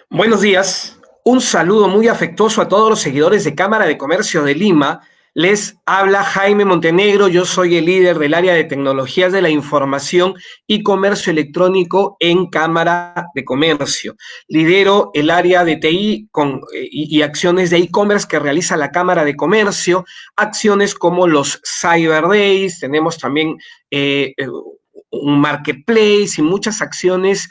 Buenos días, un saludo muy afectuoso a todos los seguidores de Cámara de Comercio de Lima. Les habla Jaime Montenegro, yo soy el líder del área de tecnologías de la información y comercio electrónico en Cámara de Comercio. Lidero el área de TI y acciones de e-commerce que realiza la Cámara de Comercio, acciones como los Cyber Days, tenemos también un marketplace y muchas acciones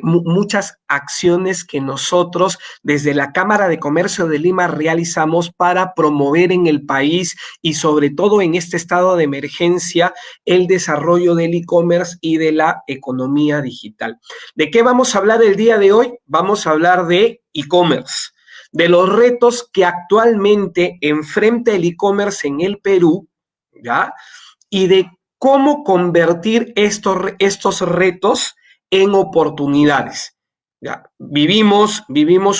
muchas acciones que nosotros desde la Cámara de Comercio de Lima realizamos para promover en el país y sobre todo en este estado de emergencia el desarrollo del e-commerce y de la economía digital. ¿De qué vamos a hablar el día de hoy? Vamos a hablar de e-commerce, de los retos que actualmente enfrenta el e-commerce en el Perú, ¿ya? Y de cómo convertir estos retos en oportunidades. Ya, vivimos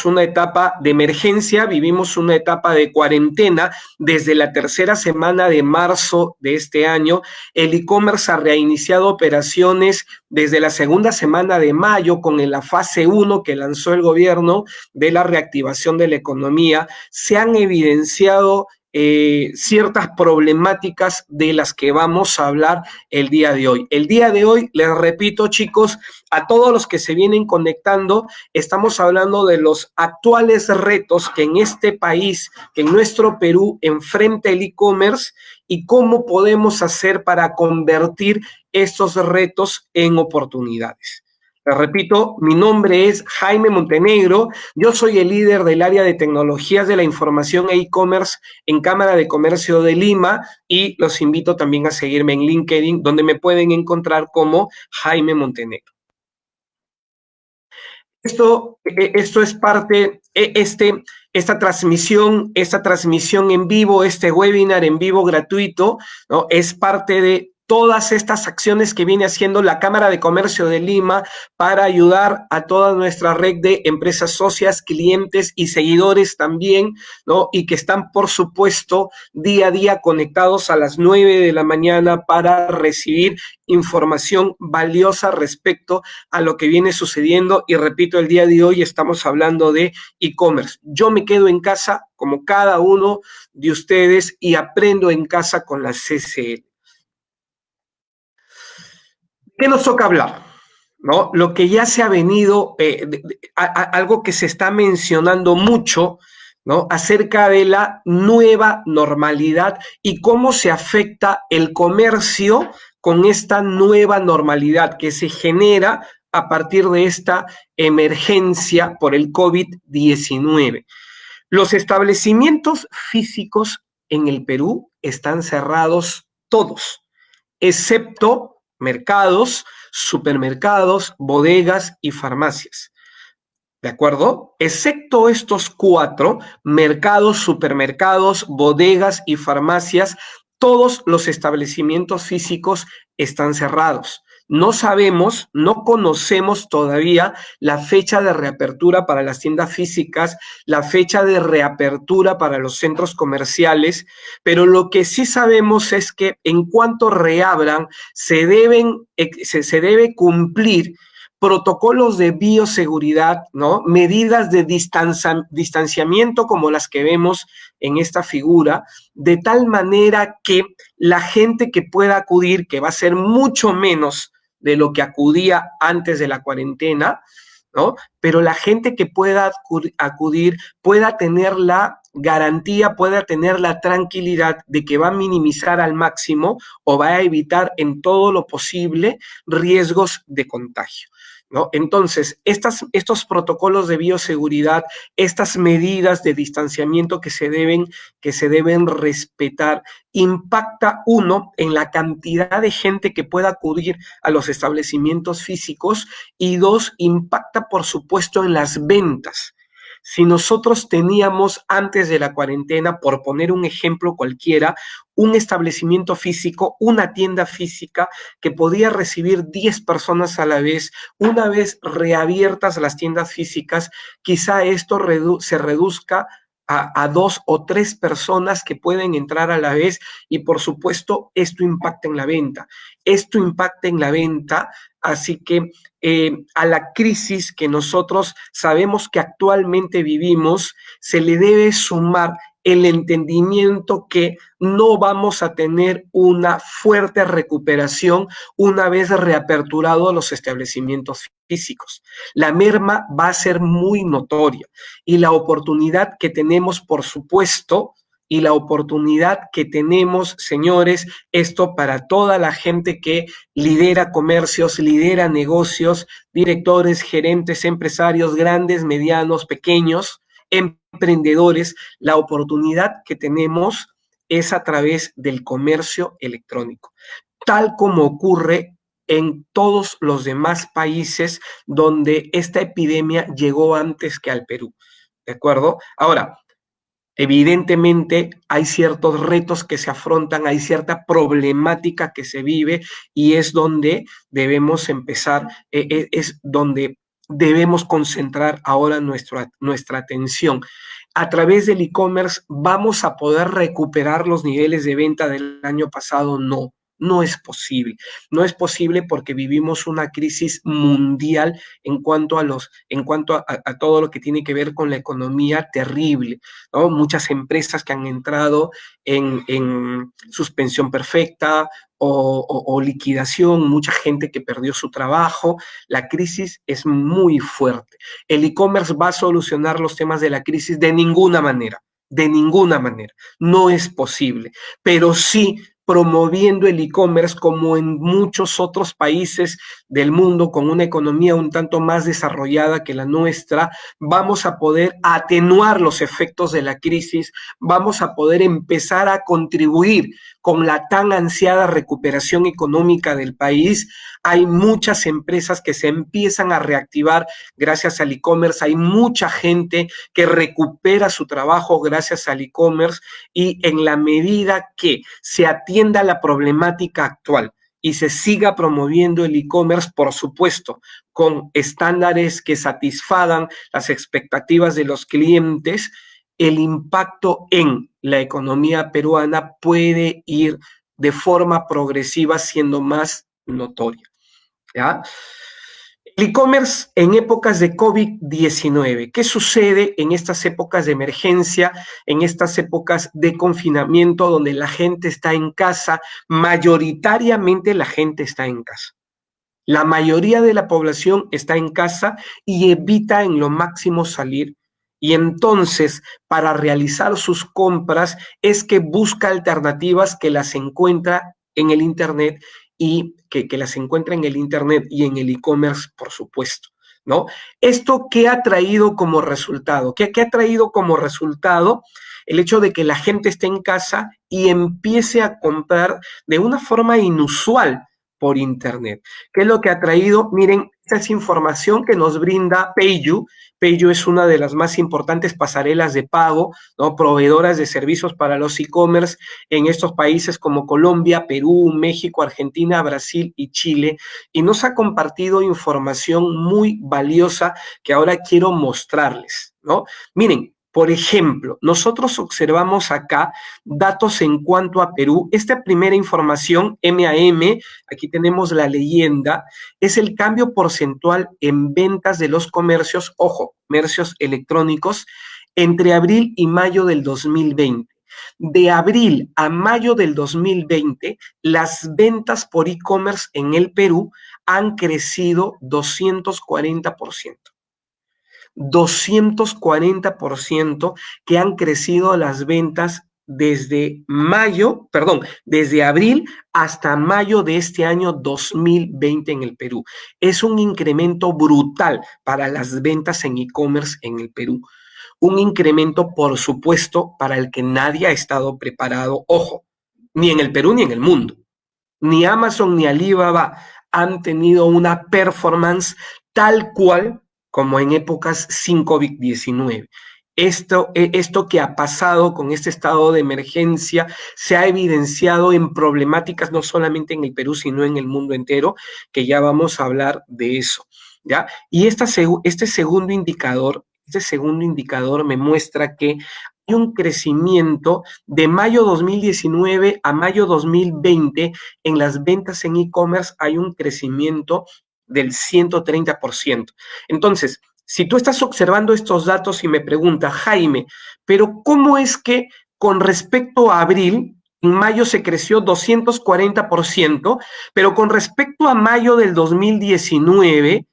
una etapa de emergencia, vivimos una etapa de cuarentena. Desde la tercera semana de marzo de este año, el e-commerce ha reiniciado operaciones desde la segunda semana de mayo con la fase 1 que lanzó el gobierno de la reactivación de la economía. Se han evidenciado ciertas problemáticas de las que vamos a hablar el día de hoy. El día de hoy, les repito, chicos, a todos los que se vienen conectando, estamos hablando de los actuales retos que en este país, que en nuestro Perú, enfrenta el e-commerce y cómo podemos hacer para convertir estos retos en oportunidades. Les repito, mi nombre es Jaime Montenegro, yo soy el líder del área de tecnologías de la información e e-commerce en Cámara de Comercio de Lima y los invito también a seguirme en LinkedIn, donde me pueden encontrar como Jaime Montenegro. Esto es parte, esta transmisión en vivo, este webinar en vivo gratuito, ¿no? Es parte de todas estas acciones que viene haciendo la Cámara de Comercio de Lima para ayudar a toda nuestra red de empresas socias, clientes y seguidores también, ¿no? Y que están, por supuesto, día a día conectados a las 9 de la mañana para recibir información valiosa respecto a lo que viene sucediendo. Y repito, el día de hoy estamos hablando de e-commerce. Yo me quedo en casa como cada uno de ustedes y aprendo en casa con la CCL. ¿Qué nos toca hablar? ¿No? Lo que ya se ha venido, algo que se está mencionando mucho, ¿no? Acerca de la nueva normalidad y cómo se afecta el comercio con esta nueva normalidad que se genera a partir de esta emergencia por el COVID-19. Los establecimientos físicos en el Perú están cerrados todos, excepto mercados, supermercados, bodegas y farmacias. ¿De acuerdo? Excepto estos cuatro, mercados, supermercados, bodegas y farmacias, todos los establecimientos físicos están cerrados. No sabemos, no conocemos todavía la fecha de reapertura para las tiendas físicas, la fecha de reapertura para los centros comerciales, pero lo que sí sabemos es que en cuanto reabran, se debe cumplir protocolos de bioseguridad, ¿no? Medidas de distanciamiento como las que vemos en esta figura, de tal manera que la gente que pueda acudir, que va a ser mucho menos de lo que acudía antes de la cuarentena, ¿no? Pero la gente que pueda acudir pueda tener la garantía, pueda tener la tranquilidad de que va a minimizar al máximo o va a evitar en todo lo posible riesgos de contagio, ¿no? Entonces, estos protocolos de bioseguridad, estas medidas de distanciamiento que se deben respetar, impacta uno en la cantidad de gente que pueda acudir a los establecimientos físicos y dos, impacta por supuesto en las ventas. Si nosotros teníamos antes de la cuarentena, por poner un ejemplo cualquiera, un establecimiento físico, una tienda física que podía recibir 10 personas a la vez, una vez reabiertas las tiendas físicas, quizá esto se reduzca a 2 o 3 personas que pueden entrar a la vez y por supuesto esto impacta en la venta. esto impacta en la venta, así que a la crisis que nosotros sabemos que actualmente vivimos, se le debe sumar el entendimiento que no vamos a tener una fuerte recuperación una vez reaperturados los establecimientos físicos. La merma va a ser muy notoria y la oportunidad que tenemos, por supuesto, y la oportunidad que tenemos, señores, esto para toda la gente que lidera comercios, lidera negocios, directores, gerentes, empresarios, grandes, medianos, pequeños, emprendedores, la oportunidad que tenemos es a través del comercio electrónico, tal como ocurre en todos los demás países donde esta epidemia llegó antes que al Perú. ¿De acuerdo? Ahora, evidentemente hay ciertos retos que se afrontan, hay cierta problemática que se vive y es donde debemos empezar, es donde debemos concentrar ahora nuestra atención. A través del e-commerce, ¿vamos a poder recuperar los niveles de venta del año pasado? No. No es posible. No es posible porque vivimos una crisis mundial en cuanto a todo lo que tiene que ver con la economía terrible, ¿no? Muchas empresas que han entrado en suspensión perfecta o liquidación, mucha gente que perdió su trabajo. La crisis es muy fuerte. ¿El e-commerce va a solucionar los temas de la crisis? De ninguna manera, de ninguna manera. No es posible, pero sí promoviendo el e-commerce como en muchos otros países del mundo con una economía un tanto más desarrollada que la nuestra, vamos a poder atenuar los efectos de la crisis, vamos a poder empezar a contribuir con la tan ansiada recuperación económica del país. Hay muchas empresas que se empiezan a reactivar gracias al e-commerce, hay mucha gente que recupera su trabajo gracias al e-commerce y en la medida que se atienda la problemática actual y se siga promoviendo el e-commerce, por supuesto, con estándares que satisfagan las expectativas de los clientes, el impacto en la economía peruana puede ir de forma progresiva siendo más notoria, ¿ya? El e-commerce en épocas de COVID-19. ¿Qué sucede en estas épocas de emergencia, en estas épocas de confinamiento donde la gente está en casa? Mayoritariamente la gente está en casa. La mayoría de la población está en casa y evita en lo máximo salir. Y entonces, para realizar sus compras, es que busca alternativas que las encuentra en el Internet y que las encuentra en el Internet y en el e-commerce, por supuesto, ¿no? ¿Esto qué ha traído como resultado? ¿Qué ha traído como resultado? El hecho de que la gente esté en casa y empiece a comprar de una forma inusual por Internet. ¿Qué es lo que ha traído? Miren, esta es información que nos brinda PayU. PayU es una de las más importantes pasarelas de pago, ¿no? Proveedoras de servicios para los e-commerce en estos países como Colombia, Perú, México, Argentina, Brasil y Chile. Y nos ha compartido información muy valiosa que ahora quiero mostrarles, ¿no? Miren, por ejemplo, nosotros observamos acá datos en cuanto a Perú. Esta primera información, MAM, aquí tenemos la leyenda, es el cambio porcentual en ventas de los comercios, ojo, comercios electrónicos, entre abril y mayo del 2020. De abril a mayo del 2020, las ventas por e-commerce en el Perú han crecido 240%. 240% que han crecido las ventas desde abril hasta mayo de este año 2020 en el Perú. Es un incremento brutal para las ventas en e-commerce en el Perú. Un incremento, por supuesto, para el que nadie ha estado preparado, ojo, ni en el Perú ni en el mundo. Ni Amazon ni Alibaba han tenido una performance tal cual como en épocas sin COVID-19. Esto que ha pasado con este estado de emergencia se ha evidenciado en problemáticas no solamente en el Perú, sino en el mundo entero, que ya vamos a hablar de eso, ¿ya? Y este segundo indicador me muestra que un crecimiento de mayo 2019 a mayo 2020 en las ventas en e-commerce, hay un crecimiento del 130%. Entonces, si tú estás observando estos datos y me preguntas, Jaime, pero ¿cómo es que con respecto a abril, en mayo se creció 240%, pero con respecto a mayo del 2019,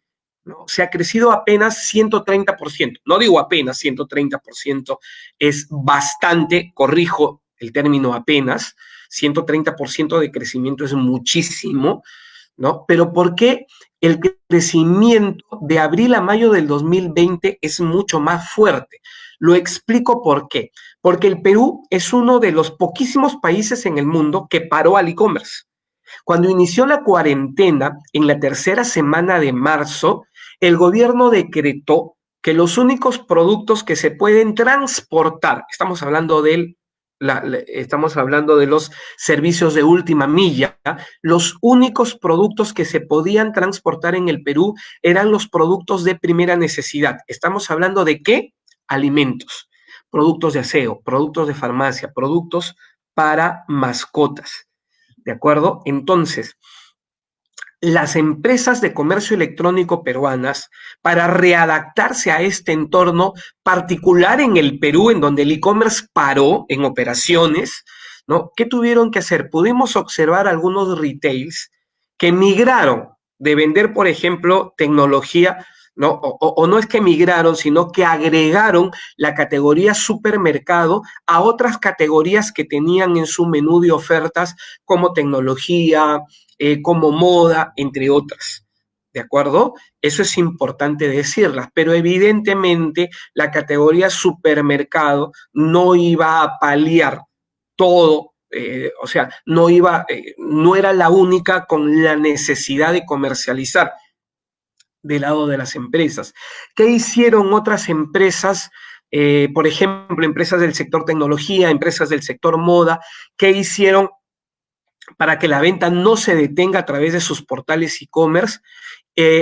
¿no? Se ha crecido apenas 130%. No digo apenas 130%, es bastante, corrijo el término apenas, 130% de crecimiento es muchísimo, ¿no? Pero ¿por qué el crecimiento de abril a mayo del 2020 es mucho más fuerte? Lo explico por qué. Porque el Perú es uno de los poquísimos países en el mundo que paró al e-commerce. Cuando inició la cuarentena, en la tercera semana de marzo, el gobierno decretó que los únicos productos que se pueden transportar, estamos hablando de los servicios de última milla, los únicos productos que se podían transportar en el Perú eran los productos de primera necesidad. Estamos hablando de ¿qué? Alimentos, productos de aseo, productos de farmacia, productos para mascotas. ¿De acuerdo? Entonces, las empresas de comercio electrónico peruanas, para readaptarse a este entorno particular en el Perú, en donde el e-commerce paró en operaciones, ¿no? ¿Qué tuvieron que hacer? Pudimos observar algunos retails que migraron de vender, por ejemplo, tecnología, ¿no? O no es que migraron, sino que agregaron la categoría supermercado a otras categorías que tenían en su menú de ofertas, como tecnología, como moda, entre otras. ¿De acuerdo? Eso es importante decirlas, pero evidentemente la categoría supermercado no iba a paliar todo, o sea, no era la única con la necesidad de comercializar del lado de las empresas. ¿Qué hicieron otras empresas? Por ejemplo, empresas del sector tecnología, empresas del sector moda, ¿qué hicieron para que la venta no se detenga a través de sus portales e-commerce?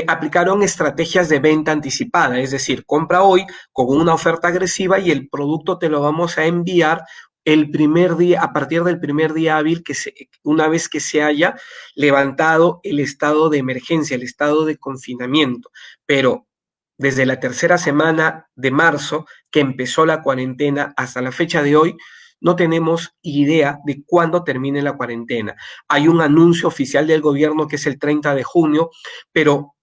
Aplicaron estrategias de venta anticipada, es decir, compra hoy con una oferta agresiva y el producto te lo vamos a enviar el primer día, a partir del primer día hábil, una vez que se haya levantado el estado de emergencia, el estado de confinamiento. Pero desde la tercera semana de marzo, que empezó la cuarentena, hasta la fecha de hoy, no tenemos idea de cuándo termine la cuarentena. Hay un anuncio oficial del gobierno que es el 30 de junio, pero,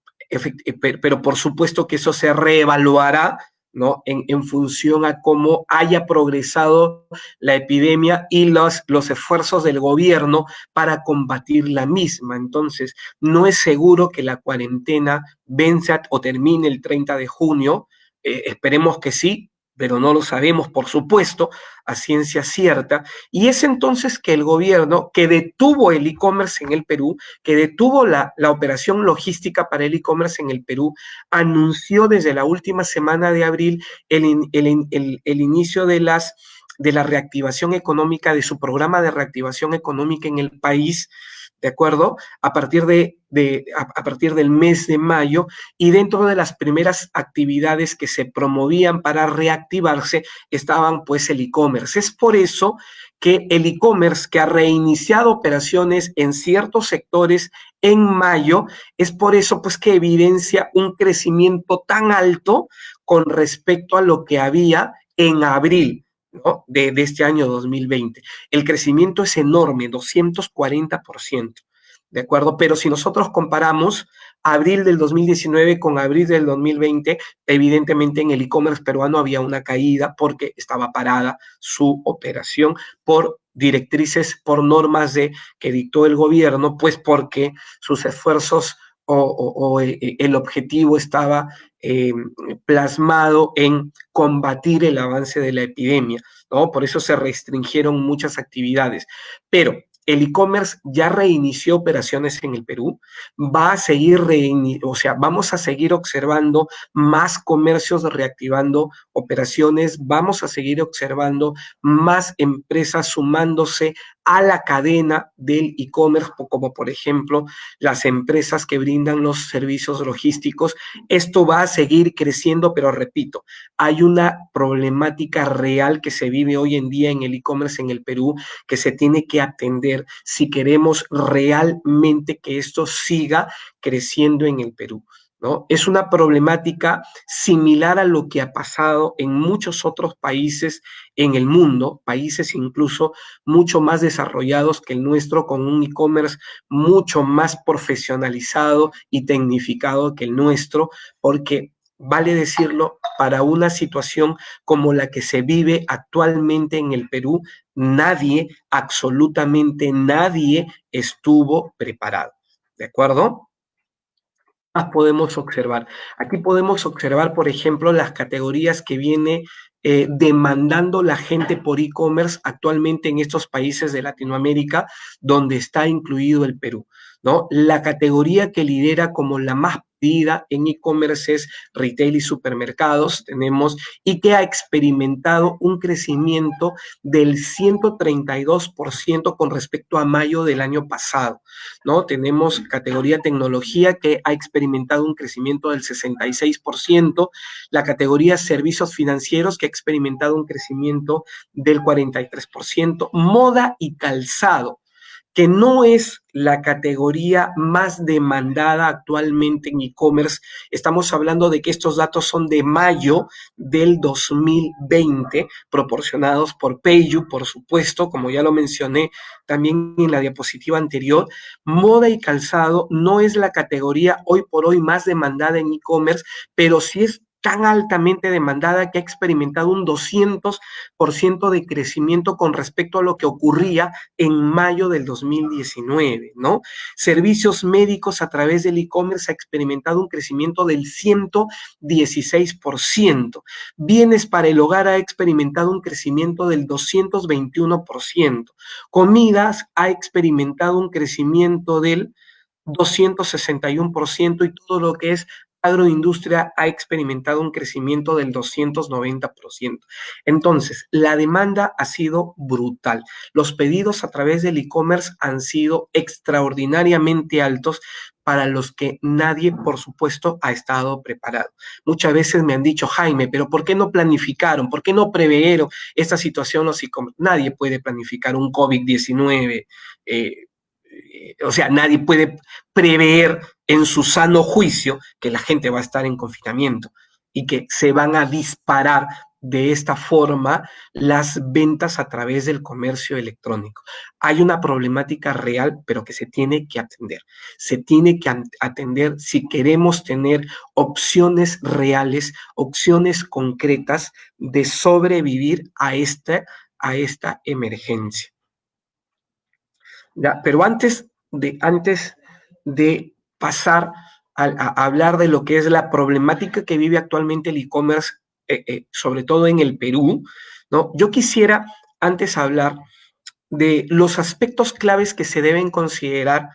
pero por supuesto que eso se reevaluará, ¿no? En función a cómo haya progresado la epidemia y los esfuerzos del gobierno para combatir la misma. Entonces, no es seguro que la cuarentena venza o termine el 30 de junio. Esperemos que sí, pero no lo sabemos, por supuesto, a ciencia cierta. Y es entonces que el gobierno, que detuvo el e-commerce en el Perú, que detuvo la operación logística para el e-commerce en el Perú, anunció desde la última semana de abril el inicio de la reactivación económica, de su programa de reactivación económica en el país, ¿de acuerdo? A partir del mes de mayo, y dentro de las primeras actividades que se promovían para reactivarse estaban pues el e-commerce. Es por eso que el e-commerce, que ha reiniciado operaciones en ciertos sectores en mayo, es por eso pues que evidencia un crecimiento tan alto con respecto a lo que había en abril, ¿no? de este año 2020. El crecimiento es enorme, 240%, ¿de acuerdo? Pero si nosotros comparamos abril del 2019 con abril del 2020, evidentemente en el e-commerce peruano había una caída porque estaba parada su operación por directrices, por normas que dictó el gobierno, pues porque sus esfuerzos o el objetivo estaba plasmado en combatir el avance de la epidemia, ¿no? Por eso se restringieron muchas actividades. Pero el e-commerce ya reinició operaciones en el Perú, va a seguir, o sea, vamos a seguir observando más comercios reactivando operaciones, vamos a seguir observando más empresas sumándose a la cadena del e-commerce, como por ejemplo las empresas que brindan los servicios logísticos. Esto va a seguir creciendo, pero repito, hay una problemática real que se vive hoy en día en el e-commerce en el Perú que se tiene que atender si queremos realmente que esto siga creciendo en el Perú, ¿no? Es una problemática similar a lo que ha pasado en muchos otros países en el mundo, países incluso mucho más desarrollados que el nuestro, con un e-commerce mucho más profesionalizado y tecnificado que el nuestro, porque vale decirlo, para una situación como la que se vive actualmente en el Perú, nadie, absolutamente nadie estuvo preparado. ¿De acuerdo? Más podemos observar. Aquí podemos observar, por ejemplo, las categorías que viene demandando la gente por e-commerce actualmente en estos países de Latinoamérica, donde está incluido el Perú, ¿no? La categoría que lidera como la más pedida en e-commerce es retail y supermercados, tenemos, y que ha experimentado un crecimiento del 132% con respecto a mayo del año pasado, ¿no? Tenemos categoría tecnología que ha experimentado un crecimiento del 66%, la categoría servicios financieros que ha experimentado un crecimiento del 43%, moda y calzado, que no es la categoría más demandada actualmente en e-commerce. Estamos hablando de que estos datos son de mayo del 2020, proporcionados por Payu, por supuesto, como ya lo mencioné también en la diapositiva anterior. Moda y calzado no es la categoría hoy por hoy más demandada en e-commerce, pero sí es tan altamente demandada que ha experimentado un 200% de crecimiento con respecto a lo que ocurría en mayo del 2019, ¿no? Servicios médicos a través del e-commerce ha experimentado un crecimiento del 116%. Bienes para el hogar ha experimentado un crecimiento del 221%. Comidas ha experimentado un crecimiento del 261% y todo lo que es agroindustria ha experimentado un crecimiento del 290%. Entonces, la demanda ha sido brutal. Los pedidos a través del e-commerce han sido extraordinariamente altos para los que nadie, por supuesto, ha estado preparado. Muchas veces me han dicho, Jaime, pero ¿por qué no planificaron? ¿Por qué no preveyeron esta situación los e-commerce? Nadie puede planificar un COVID-19. O sea, nadie puede prever en su sano juicio que la gente va a estar en confinamiento y que se van a disparar de esta forma las ventas a través del comercio electrónico. Hay una problemática real, pero que se tiene que atender. Se tiene que atender si queremos tener opciones reales, opciones concretas de sobrevivir a esta emergencia. Ya, pero antes de pasar a hablar de lo que es la problemática que vive actualmente el e-commerce, sobre todo en el Perú, ¿no? Yo quisiera antes hablar de los aspectos claves que se deben considerar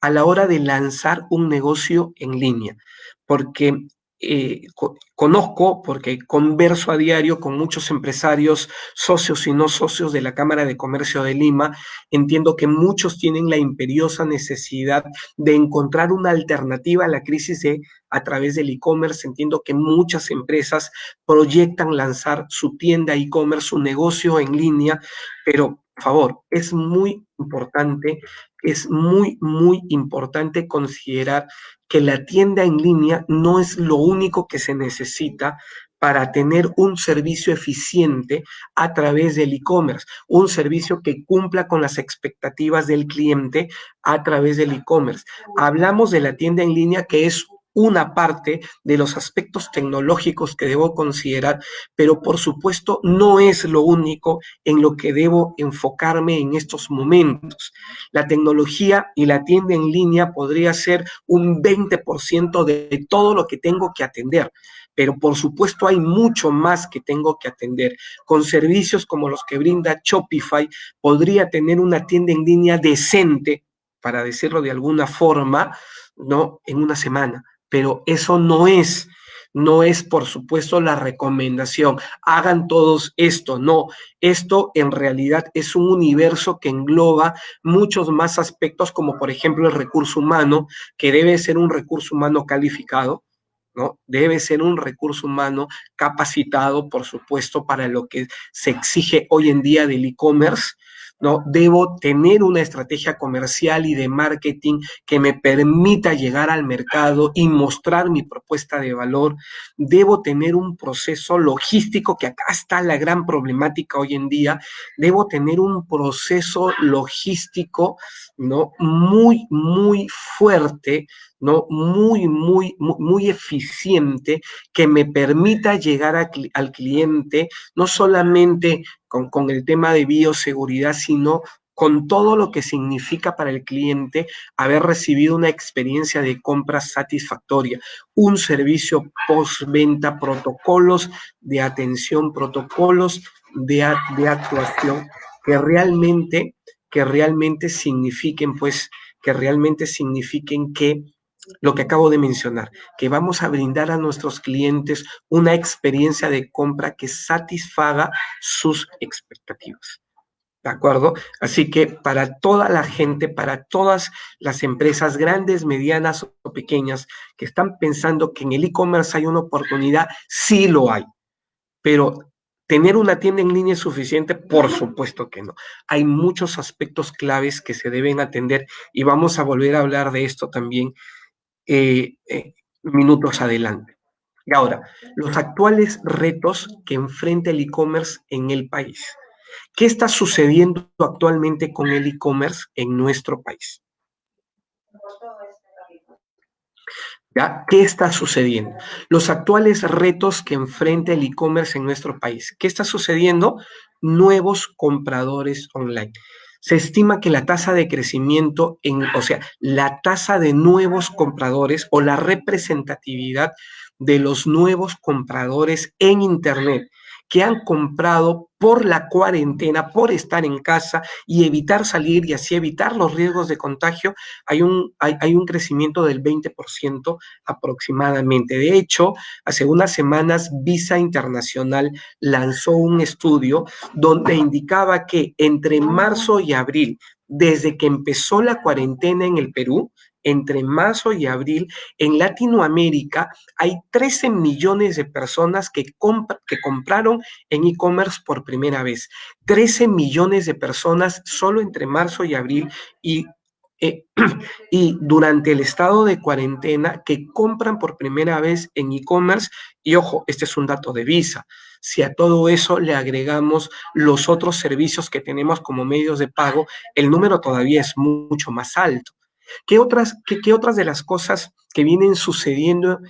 a la hora de lanzar un negocio en línea, porque conozco, porque converso a diario con muchos empresarios, socios y no socios de la Cámara de Comercio de Lima, entiendo que muchos tienen la imperiosa necesidad de encontrar una alternativa a la crisis a través del e-commerce. Entiendo que muchas empresas proyectan lanzar su tienda e-commerce, su negocio en línea, pero por favor, es muy importante considerar que la tienda en línea no es lo único que se necesita para tener un servicio eficiente a través del e-commerce, un servicio que cumpla con las expectativas del cliente a través del e-commerce. Hablamos de la tienda en línea que es una parte de los aspectos tecnológicos que debo considerar, pero por supuesto no es lo único en lo que debo enfocarme en estos momentos. La tecnología y la tienda en línea podría ser un 20% de todo lo que tengo que atender, pero por supuesto hay mucho más que tengo que atender. Con servicios como los que brinda Shopify, podría tener una tienda en línea decente, para decirlo de alguna forma, ¿no? En una semana. Pero eso no es, por supuesto, la recomendación. Hagan todos esto, no. Esto en realidad es un universo que engloba muchos más aspectos, como por ejemplo el recurso humano, que debe ser un recurso humano calificado, ¿no? Debe ser un recurso humano capacitado, por supuesto, para lo que se exige hoy en día del e-commerce, ¿no? Debo tener una estrategia comercial y de marketing que me permita llegar al mercado y mostrar mi propuesta de valor. Debo tener un proceso logístico, que acá está la gran problemática hoy en día. Debo tener un proceso logístico, ¿no? Muy, muy fuerte, ¿no? Muy, muy, muy, muy eficiente, que me permita llegar al cliente, no solamente con el tema de bioseguridad, sino con todo lo que significa para el cliente haber recibido una experiencia de compra satisfactoria, un servicio postventa, protocolos de atención, protocolos de actuación que realmente signifiquen, pues, que lo que acabo de mencionar, que vamos a brindar a nuestros clientes una experiencia de compra que satisfaga sus expectativas. ¿De acuerdo? Así que para toda la gente, para todas las empresas grandes, medianas o pequeñas que están pensando que en el e-commerce hay una oportunidad, sí lo hay, pero ¿tener una tienda en línea es suficiente? Por supuesto que no. Hay muchos aspectos claves que se deben atender y vamos a volver a hablar de esto también eh, eh, minutos adelante. Y ahora, los actuales retos que enfrenta el e-commerce en el país. ¿Qué está sucediendo actualmente con el e-commerce en nuestro país? ¿Ya? ¿Qué está sucediendo? Los actuales retos que enfrenta el e-commerce en nuestro país. ¿Qué está sucediendo? Nuevos compradores online. Se estima que la tasa de crecimiento, o sea, la tasa de nuevos compradores o la representatividad de los nuevos compradores en Internet que han comprado por la cuarentena, por estar en casa y evitar salir y así evitar los riesgos de contagio, hay un crecimiento del 20% aproximadamente. De hecho, hace unas semanas Visa Internacional lanzó un estudio donde indicaba que entre marzo y abril, desde que empezó la cuarentena en el Perú, entre marzo y abril, en Latinoamérica hay 13 millones de personas que compraron en e-commerce por primera vez. 13 millones de personas solo entre marzo y abril y eh, y durante el estado de cuarentena que compran por primera vez en e-commerce. Y ojo, este es un dato de Visa. Si a todo eso le agregamos los otros servicios que tenemos como medios de pago, el número todavía es mucho más alto. ¿Qué otras de las cosas que vienen sucediendo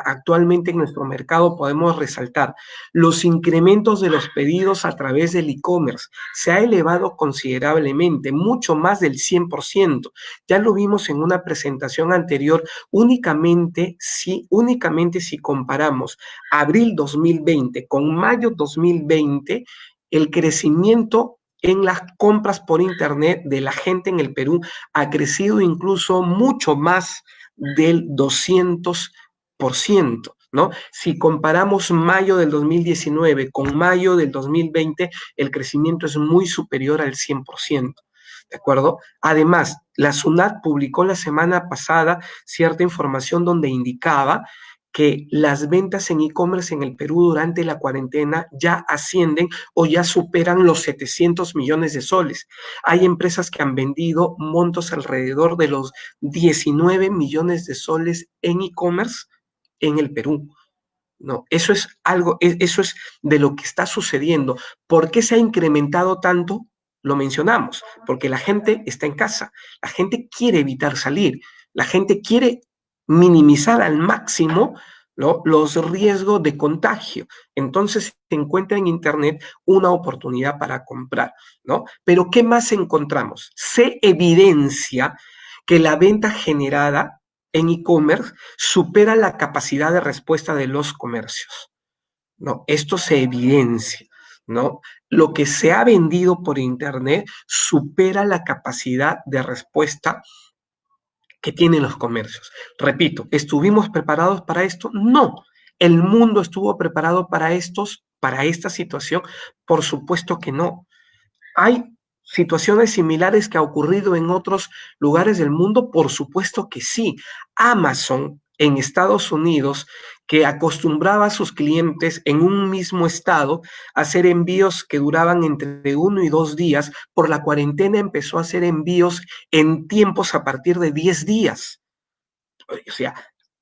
actualmente en nuestro mercado podemos resaltar? Los incrementos de los pedidos a través del e-commerce se ha elevado considerablemente, mucho más del 100%. Ya lo vimos en una presentación anterior, únicamente si comparamos abril 2020 con mayo 2020, el crecimiento en las compras por Internet de la gente en el Perú ha crecido incluso mucho más del 200%, ¿no? Si comparamos mayo del 2019 con mayo del 2020, el crecimiento es muy superior al 100%. ¿De acuerdo? Además, la SUNAT publicó la semana pasada cierta información donde indicaba que las ventas en e-commerce en el Perú durante la cuarentena ya ascienden o ya superan los 700 millones de soles. Hay empresas que han vendido montos alrededor de los 19 millones de soles en e-commerce en el Perú. No, eso es de lo que está sucediendo. ¿Por qué se ha incrementado tanto? Lo mencionamos, porque la gente está en casa, la gente quiere evitar salir, la gente quiere minimizar al máximo, ¿no?, los riesgos de contagio. Entonces se encuentra en Internet una oportunidad para comprar, ¿no? Pero ¿qué más encontramos? Se evidencia que la venta generada en e-commerce supera la capacidad de respuesta de los comercios, ¿no? Esto se evidencia, ¿no? Lo que se ha vendido por Internet supera la capacidad de respuesta que tienen los comercios. Repito, ¿estuvimos preparados para esto? No. ¿El mundo estuvo preparado para esta situación? Por supuesto que no. ¿Hay situaciones similares que ha ocurrido en otros lugares del mundo? Por supuesto que sí. Amazon en Estados Unidos, que acostumbraba a sus clientes en un mismo estado a hacer envíos que duraban entre 1 y 2 días, por la cuarentena empezó a hacer envíos en tiempos a partir de 10 días. O sea,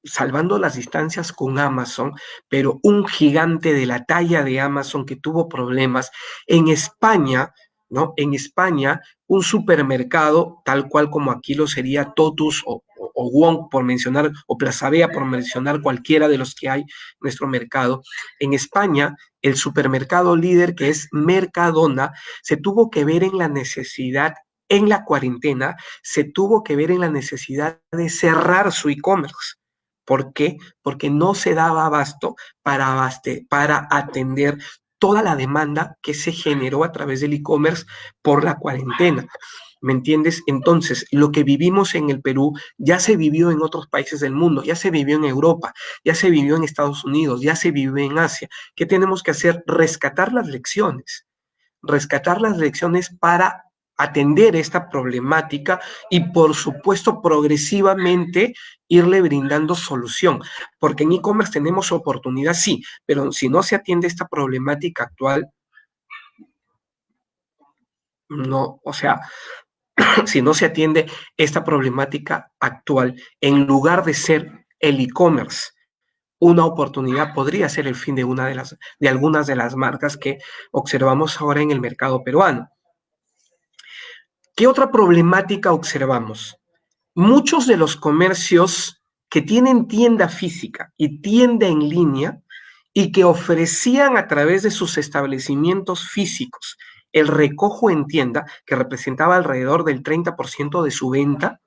salvando las distancias con Amazon, pero un gigante de la talla de Amazon que tuvo problemas en España, ¿no? En España, un supermercado, tal cual como aquí lo sería Totus o Wong, por mencionar, o Plaza Vea, por mencionar cualquiera de los que hay en nuestro mercado. En España, el supermercado líder, que es Mercadona, se tuvo que ver en la necesidad, en la cuarentena, se tuvo que ver en la necesidad de cerrar su e-commerce. ¿Por qué? Porque no se daba abasto para atender toda la demanda que se generó a través del e-commerce por la cuarentena. ¿Me entiendes? Entonces, lo que vivimos en el Perú ya se vivió en otros países del mundo, ya se vivió en Europa, ya se vivió en Estados Unidos, ya se vivió en Asia. ¿Qué tenemos que hacer? Rescatar las lecciones para atender esta problemática y, por supuesto, progresivamente irle brindando solución. Porque en e-commerce tenemos oportunidad, sí, pero si no se atiende esta problemática actual, no, o sea, si no se atiende esta problemática actual, en lugar de ser el e-commerce una oportunidad, podría ser el fin de algunas de las marcas que observamos ahora en el mercado peruano. ¿Qué otra problemática observamos? Muchos de los comercios que tienen tienda física y tienda en línea y que ofrecían a través de sus establecimientos físicos el recojo en tienda, que representaba alrededor del 30% de su venta,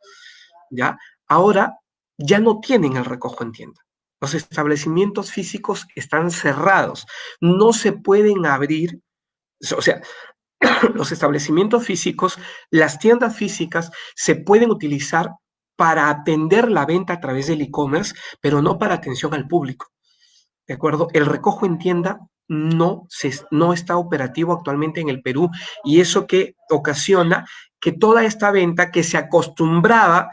¿ya? Ahora ya no tienen el recojo en tienda. Los establecimientos físicos están cerrados, no se pueden abrir, o sea, los establecimientos físicos, las tiendas físicas se pueden utilizar para atender la venta a través del e-commerce, pero no para atención al público, ¿de acuerdo? El recojo en tienda no está operativo actualmente en el Perú, y eso que ocasiona que toda esta venta que se acostumbraba,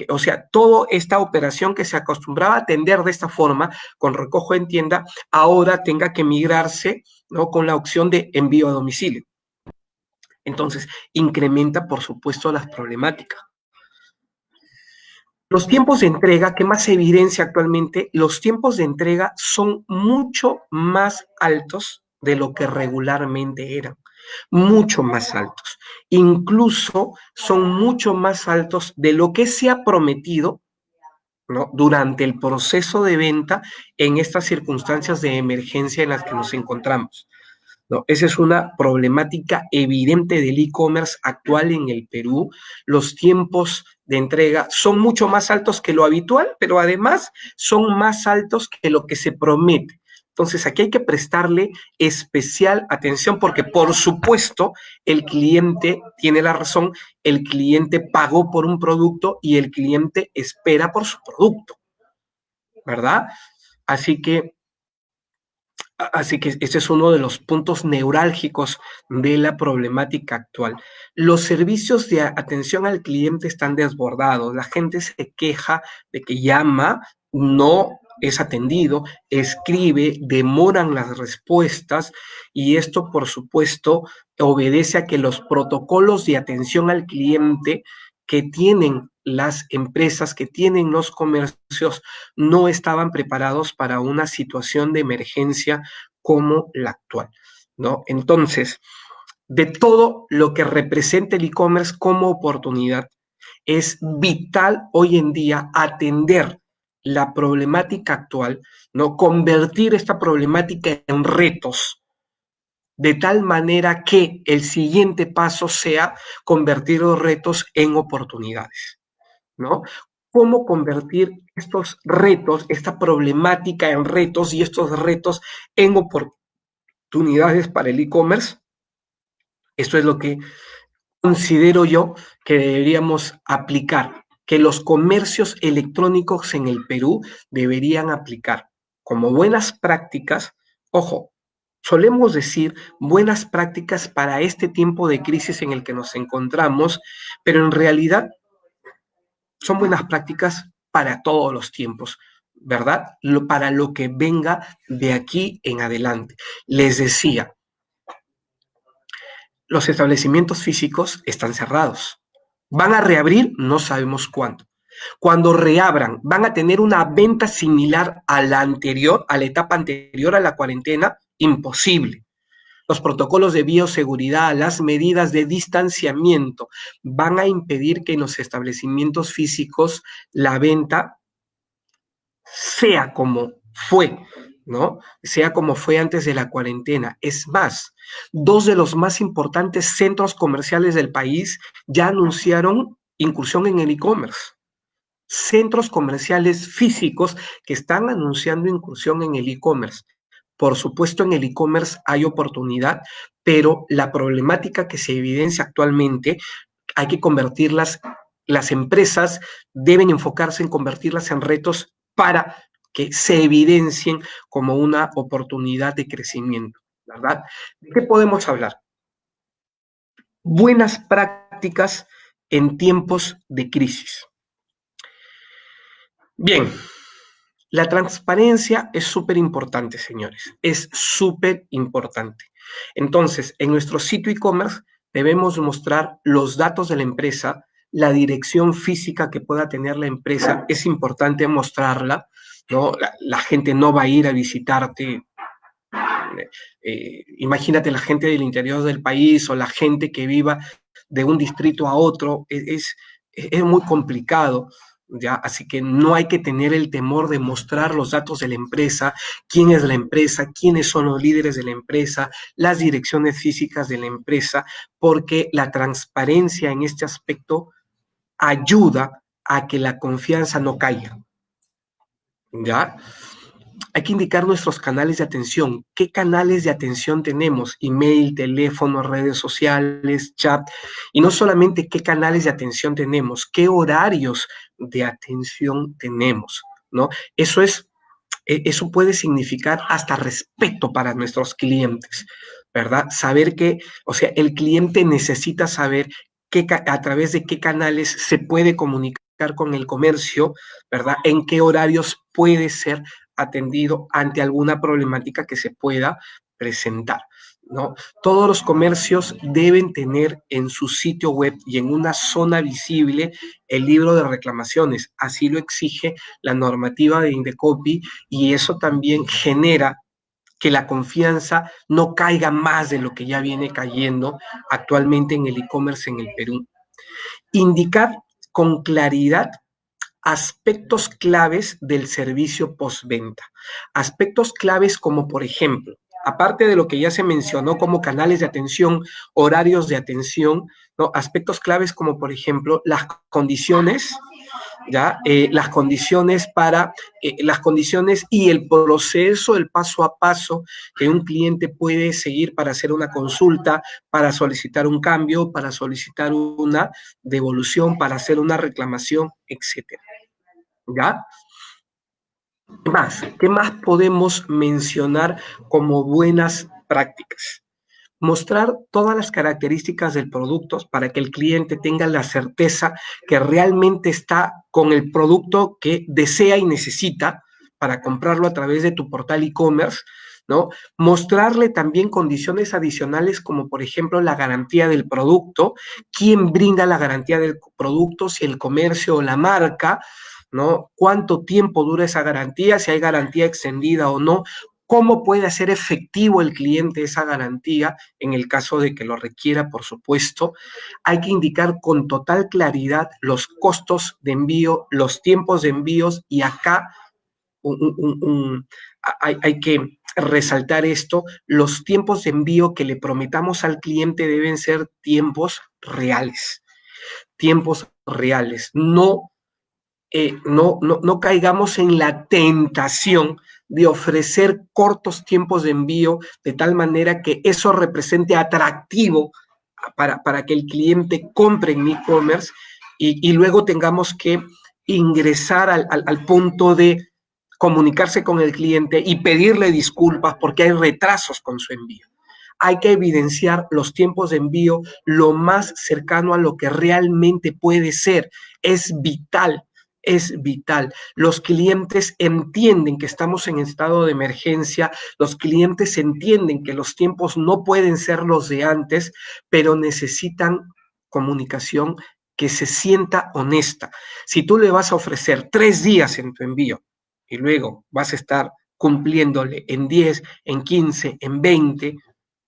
o sea, toda esta operación que se acostumbraba a atender de esta forma, con recojo en tienda, ahora tenga que migrarse, ¿no?, con la opción de envío a domicilio. Entonces, incrementa, por supuesto, las problemáticas. Los tiempos de entrega, que más se evidencia actualmente, los tiempos de entrega son mucho más altos de lo que regularmente eran, mucho más altos. Incluso son mucho más altos de lo que se ha prometido, ¿no?, durante el proceso de venta en estas circunstancias de emergencia en las que nos encontramos, ¿no? Esa es una problemática evidente del e-commerce actual en el Perú. Los tiempos de entrega son mucho más altos que lo habitual, pero además son más altos que lo que se promete. Entonces, aquí hay que prestarle especial atención porque, por supuesto, el cliente tiene la razón, el cliente pagó por un producto y el cliente espera por su producto, ¿verdad? Así que este es uno de los puntos neurálgicos de la problemática actual. Los servicios de atención al cliente están desbordados. La gente se queja de que llama, no es atendido, escribe, demoran las respuestas, y esto, por supuesto, obedece a que los protocolos de atención al cliente que tienen las empresas, que tienen los comercios, no estaban preparados para una situación de emergencia como la actual, ¿no? Entonces, de todo lo que representa el e-commerce como oportunidad, Es vital hoy en día atender la problemática actual, ¿no? Convertir esta problemática en retos, de tal manera que el siguiente paso sea convertir los retos en oportunidades, ¿no? ¿Cómo convertir estos retos, esta problemática en retos y estos retos en oportunidades para el e-commerce? Esto es lo que considero yo que deberíamos aplicar, que los comercios electrónicos en el Perú deberían aplicar como buenas prácticas. Ojo, solemos decir buenas prácticas para este tiempo de crisis en el que nos encontramos, pero en realidad son buenas prácticas para todos los tiempos, ¿verdad? Para lo que venga de aquí en adelante. Les decía, los establecimientos físicos están cerrados. ¿Van a reabrir? No sabemos cuándo. Cuando reabran, ¿van a tener una venta similar a la anterior, a la etapa anterior a la cuarentena? Imposible. Los protocolos de bioseguridad, las medidas de distanciamiento van a impedir que en los establecimientos físicos la venta sea como fue, ¿no? Sea como fue antes de la cuarentena. Es más, dos de los más importantes centros comerciales del país ya anunciaron incursión en el e-commerce. Centros comerciales físicos que están anunciando incursión en el e-commerce. Por supuesto, en el e-commerce hay oportunidad, pero la problemática que se evidencia actualmente hay que convertirlas, las empresas deben enfocarse en convertirlas en retos para que se evidencien como una oportunidad de crecimiento, ¿verdad? ¿De qué podemos hablar? Buenas prácticas en tiempos de crisis. Bien, la transparencia es súper importante, señores, es súper importante. Entonces, en nuestro sitio e-commerce debemos mostrar los datos de la empresa, la dirección física que pueda tener la empresa, es importante mostrarla, ¿no? La gente no va a ir a visitarte. Imagínate la gente del interior del país o la gente que viva de un distrito a otro, es muy complicado. ¿Ya? Así que no hay que tener el temor de mostrar los datos de la empresa, quién es la empresa, quiénes son los líderes de la empresa, las direcciones físicas de la empresa, porque la transparencia en este aspecto ayuda a que la confianza no caiga. ¿Ya? Hay que indicar nuestros canales de atención. ¿Qué canales de atención tenemos? Email, teléfono, redes sociales, chat. Y no solamente qué canales de atención tenemos, qué horarios de atención tenemos, ¿no? Eso puede significar hasta respeto para nuestros clientes, ¿verdad? Saber que, o sea, el cliente necesita saber a través de qué canales se puede comunicar con el comercio, ¿verdad? En qué horarios puede ser atendido ante alguna problemática que se pueda presentar, ¿no? Todos los comercios deben tener en su sitio web y en una zona visible el libro de reclamaciones. Así lo exige la normativa de Indecopi y eso también genera que la confianza no caiga más de lo que ya viene cayendo actualmente en el e-commerce en el Perú. Indicar con claridad aspectos claves del servicio postventa. Aspectos claves como, por ejemplo, aparte de lo que ya se mencionó como canales de atención, horarios de atención, ¿no? Aspectos claves como, por ejemplo, las condiciones, ¿ya? Las condiciones y el proceso, el paso a paso que un cliente puede seguir para hacer una consulta, para solicitar un cambio, para solicitar una devolución, para hacer una reclamación, etcétera. ¿Ya? ¿Qué más podemos mencionar como buenas prácticas? Mostrar todas las características del producto para que el cliente tenga la certeza que realmente está con el producto que desea y necesita para comprarlo a través de tu portal e-commerce, ¿no? Mostrarle también condiciones adicionales como por ejemplo la garantía del producto, quién brinda la garantía del producto, si el comercio o la marca, ¿no? ¿Cuánto tiempo dura esa garantía? Si hay garantía extendida o no. ¿Cómo puede hacer efectivo el cliente esa garantía en el caso de que lo requiera, por supuesto? Hay que indicar con total claridad los costos de envío, los tiempos de envíos y acá hay que resaltar esto, los tiempos de envío que le prometamos al cliente deben ser tiempos reales, no caigamos en la tentación de ofrecer cortos tiempos de envío de tal manera que eso represente atractivo para que el cliente compre en e-commerce y luego tengamos que ingresar al punto de comunicarse con el cliente y pedirle disculpas porque hay retrasos con su envío. Hay que evidenciar los tiempos de envío lo más cercano a lo que realmente puede ser. Es vital, es vital. Los clientes entienden que estamos en estado de emergencia, los clientes entienden que los tiempos no pueden ser los de antes, pero necesitan comunicación que se sienta honesta. Si tú le vas a ofrecer 3 días en tu envío y luego vas a estar cumpliéndole en 10, en 15, en 20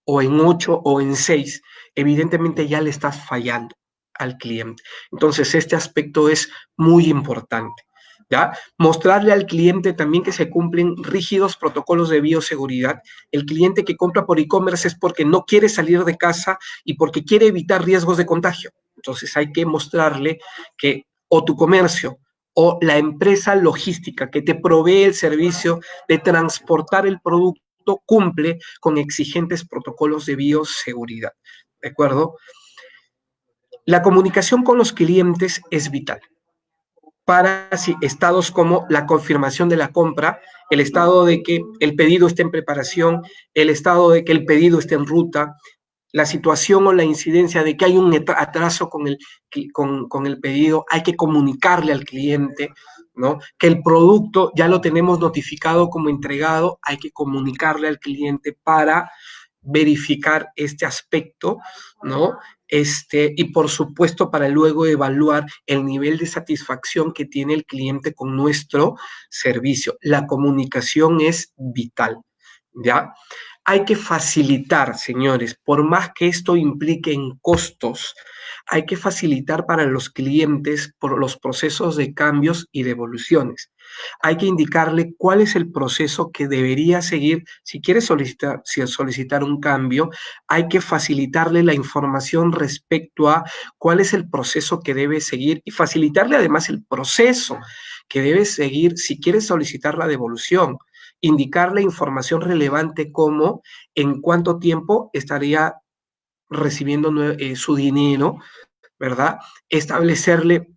o en 8 o en 6, evidentemente ya le estás fallando al cliente. Entonces, este aspecto es muy importante. ¿Ya? Mostrarle al cliente también que se cumplen rígidos protocolos de bioseguridad. El cliente que compra por e-commerce es porque no quiere salir de casa y porque quiere evitar riesgos de contagio. Entonces hay que mostrarle que o tu comercio o la empresa logística que te provee el servicio de transportar el producto cumple con exigentes protocolos de bioseguridad. ¿De acuerdo? La comunicación con los clientes es vital para estados como la confirmación de la compra, el estado de que el pedido esté en preparación, el estado de que el pedido esté en ruta, la situación o la incidencia de que hay un atraso con el pedido, hay que comunicarle al cliente, ¿no? Que el producto ya lo tenemos notificado como entregado, hay que comunicarle al cliente para verificar este aspecto, ¿no? Y por supuesto para luego evaluar el nivel de satisfacción que tiene el cliente con nuestro servicio. La comunicación es vital, ¿ya? Hay que facilitar, señores, por más que esto implique en costos, hay que facilitar para los clientes por los procesos de cambios y devoluciones. Hay que indicarle cuál es el proceso que debería seguir. Si quiere solicitar un cambio, hay que facilitarle la información respecto a cuál es el proceso que debe seguir y facilitarle además el proceso que debe seguir si quiere solicitar la devolución. Indicarle información relevante como en cuánto tiempo estaría recibiendo su dinero, ¿verdad? Establecerle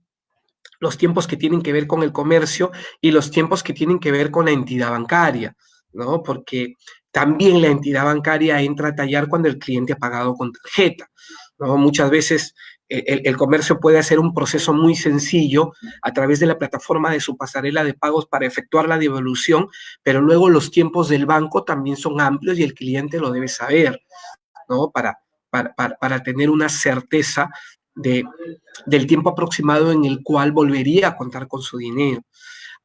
los tiempos que tienen que ver con el comercio y los tiempos que tienen que ver con la entidad bancaria, ¿no? Porque también la entidad bancaria entra a tallar cuando el cliente ha pagado con tarjeta, ¿no? Muchas veces el comercio puede hacer un proceso muy sencillo a través de la plataforma de su pasarela de pagos para efectuar la devolución, pero luego los tiempos del banco también son amplios y el cliente lo debe saber, ¿no? Para tener una certeza de, del tiempo aproximado en el cual volvería a contar con su dinero.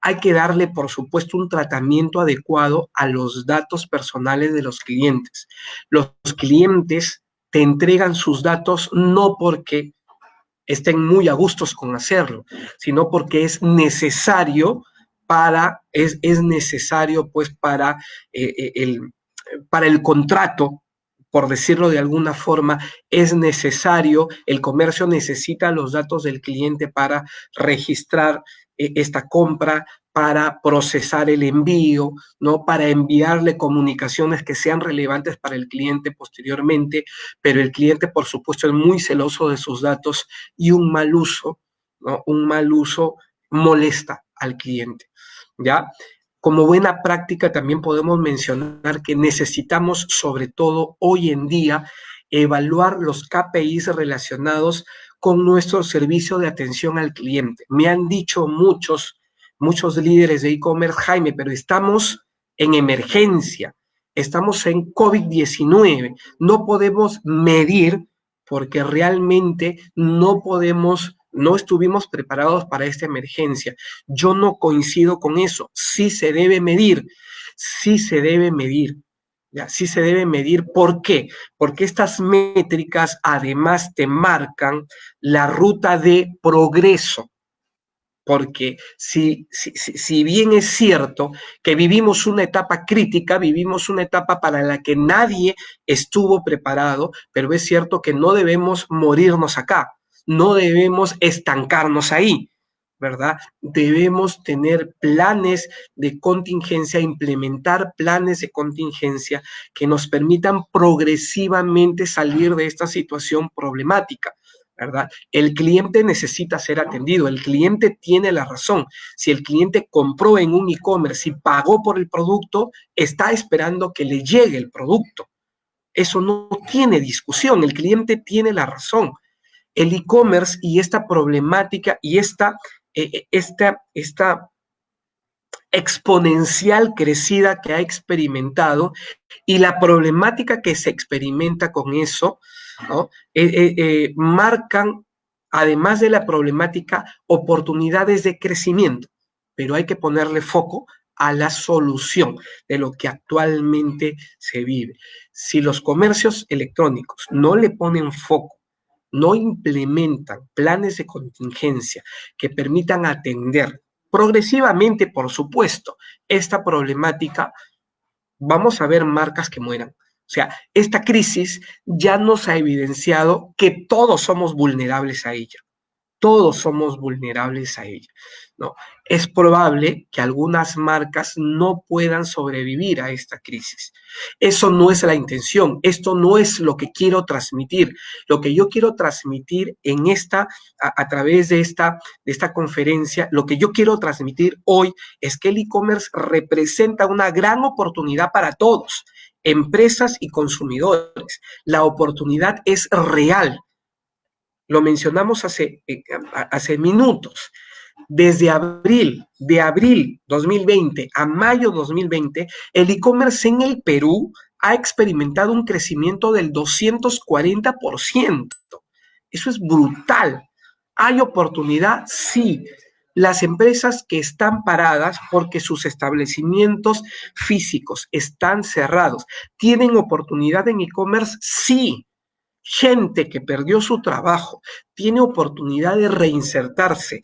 Hay que darle, por supuesto, un tratamiento adecuado a los datos personales de los clientes. Los clientes te entregan sus datos no porque estén muy a gustos con hacerlo, sino porque es necesario pues para el contrato, por decirlo de alguna forma, es necesario, el comercio necesita los datos del cliente para registrar esta compra, para procesar el envío, ¿no? Para enviarle comunicaciones que sean relevantes para el cliente posteriormente, pero el cliente, por supuesto, es muy celoso de sus datos y un mal uso, ¿no? Un mal uso molesta al cliente, ¿ya? Como buena práctica también podemos mencionar que necesitamos, sobre todo hoy en día, evaluar los KPIs relacionados con nuestro servicio de atención al cliente. Me han dicho muchos líderes de e-commerce, Jaime, pero estamos en emergencia, estamos en COVID-19, no podemos medir porque realmente no podemos no estuvimos preparados para esta emergencia. Yo no coincido con eso. Sí se debe medir, sí se debe medir. ¿Ya? Sí se debe medir. ¿Por qué? Porque estas métricas además te marcan la ruta de progreso. Porque si bien es cierto que vivimos una etapa crítica, vivimos una etapa para la que nadie estuvo preparado, pero es cierto que no debemos morirnos acá, no debemos estancarnos ahí, ¿verdad? Debemos tener planes de contingencia, implementar planes de contingencia que nos permitan progresivamente salir de esta situación problemática. ¿Verdad? El cliente necesita ser atendido, el cliente tiene la razón. Si el cliente compró en un e-commerce y pagó por el producto, está esperando que le llegue el producto. Eso no tiene discusión, el cliente tiene la razón. El e-commerce y esta problemática y esta exponencial crecida que ha experimentado y la problemática que se experimenta con eso, ¿no? Marcan, además de la problemática, oportunidades de crecimiento, pero hay que ponerle foco a la solución de lo que actualmente se vive. Si los comercios electrónicos no le ponen foco, no implementan planes de contingencia que permitan atender progresivamente, por supuesto, esta problemática, vamos a ver marcas que mueran. O sea, esta crisis ya nos ha evidenciado que todos somos vulnerables a ella. Todos somos vulnerables a ella, ¿no? Es probable que algunas marcas no puedan sobrevivir a esta crisis. Eso no es la intención, esto no es lo que quiero transmitir. Lo que yo quiero transmitir en a través de esta conferencia, lo que yo quiero transmitir hoy es que el e-commerce representa una gran oportunidad para todos, empresas y consumidores. La oportunidad es real. Lo mencionamos hace minutos. Desde de abril 2020 a mayo 2020, el e-commerce en el Perú ha experimentado un crecimiento del 240%. Eso es brutal. ¿Hay oportunidad? Sí. Las empresas que están paradas porque sus establecimientos físicos están cerrados, ¿tienen oportunidad en e-commerce? Sí. Gente que perdió su trabajo tiene oportunidad de reinsertarse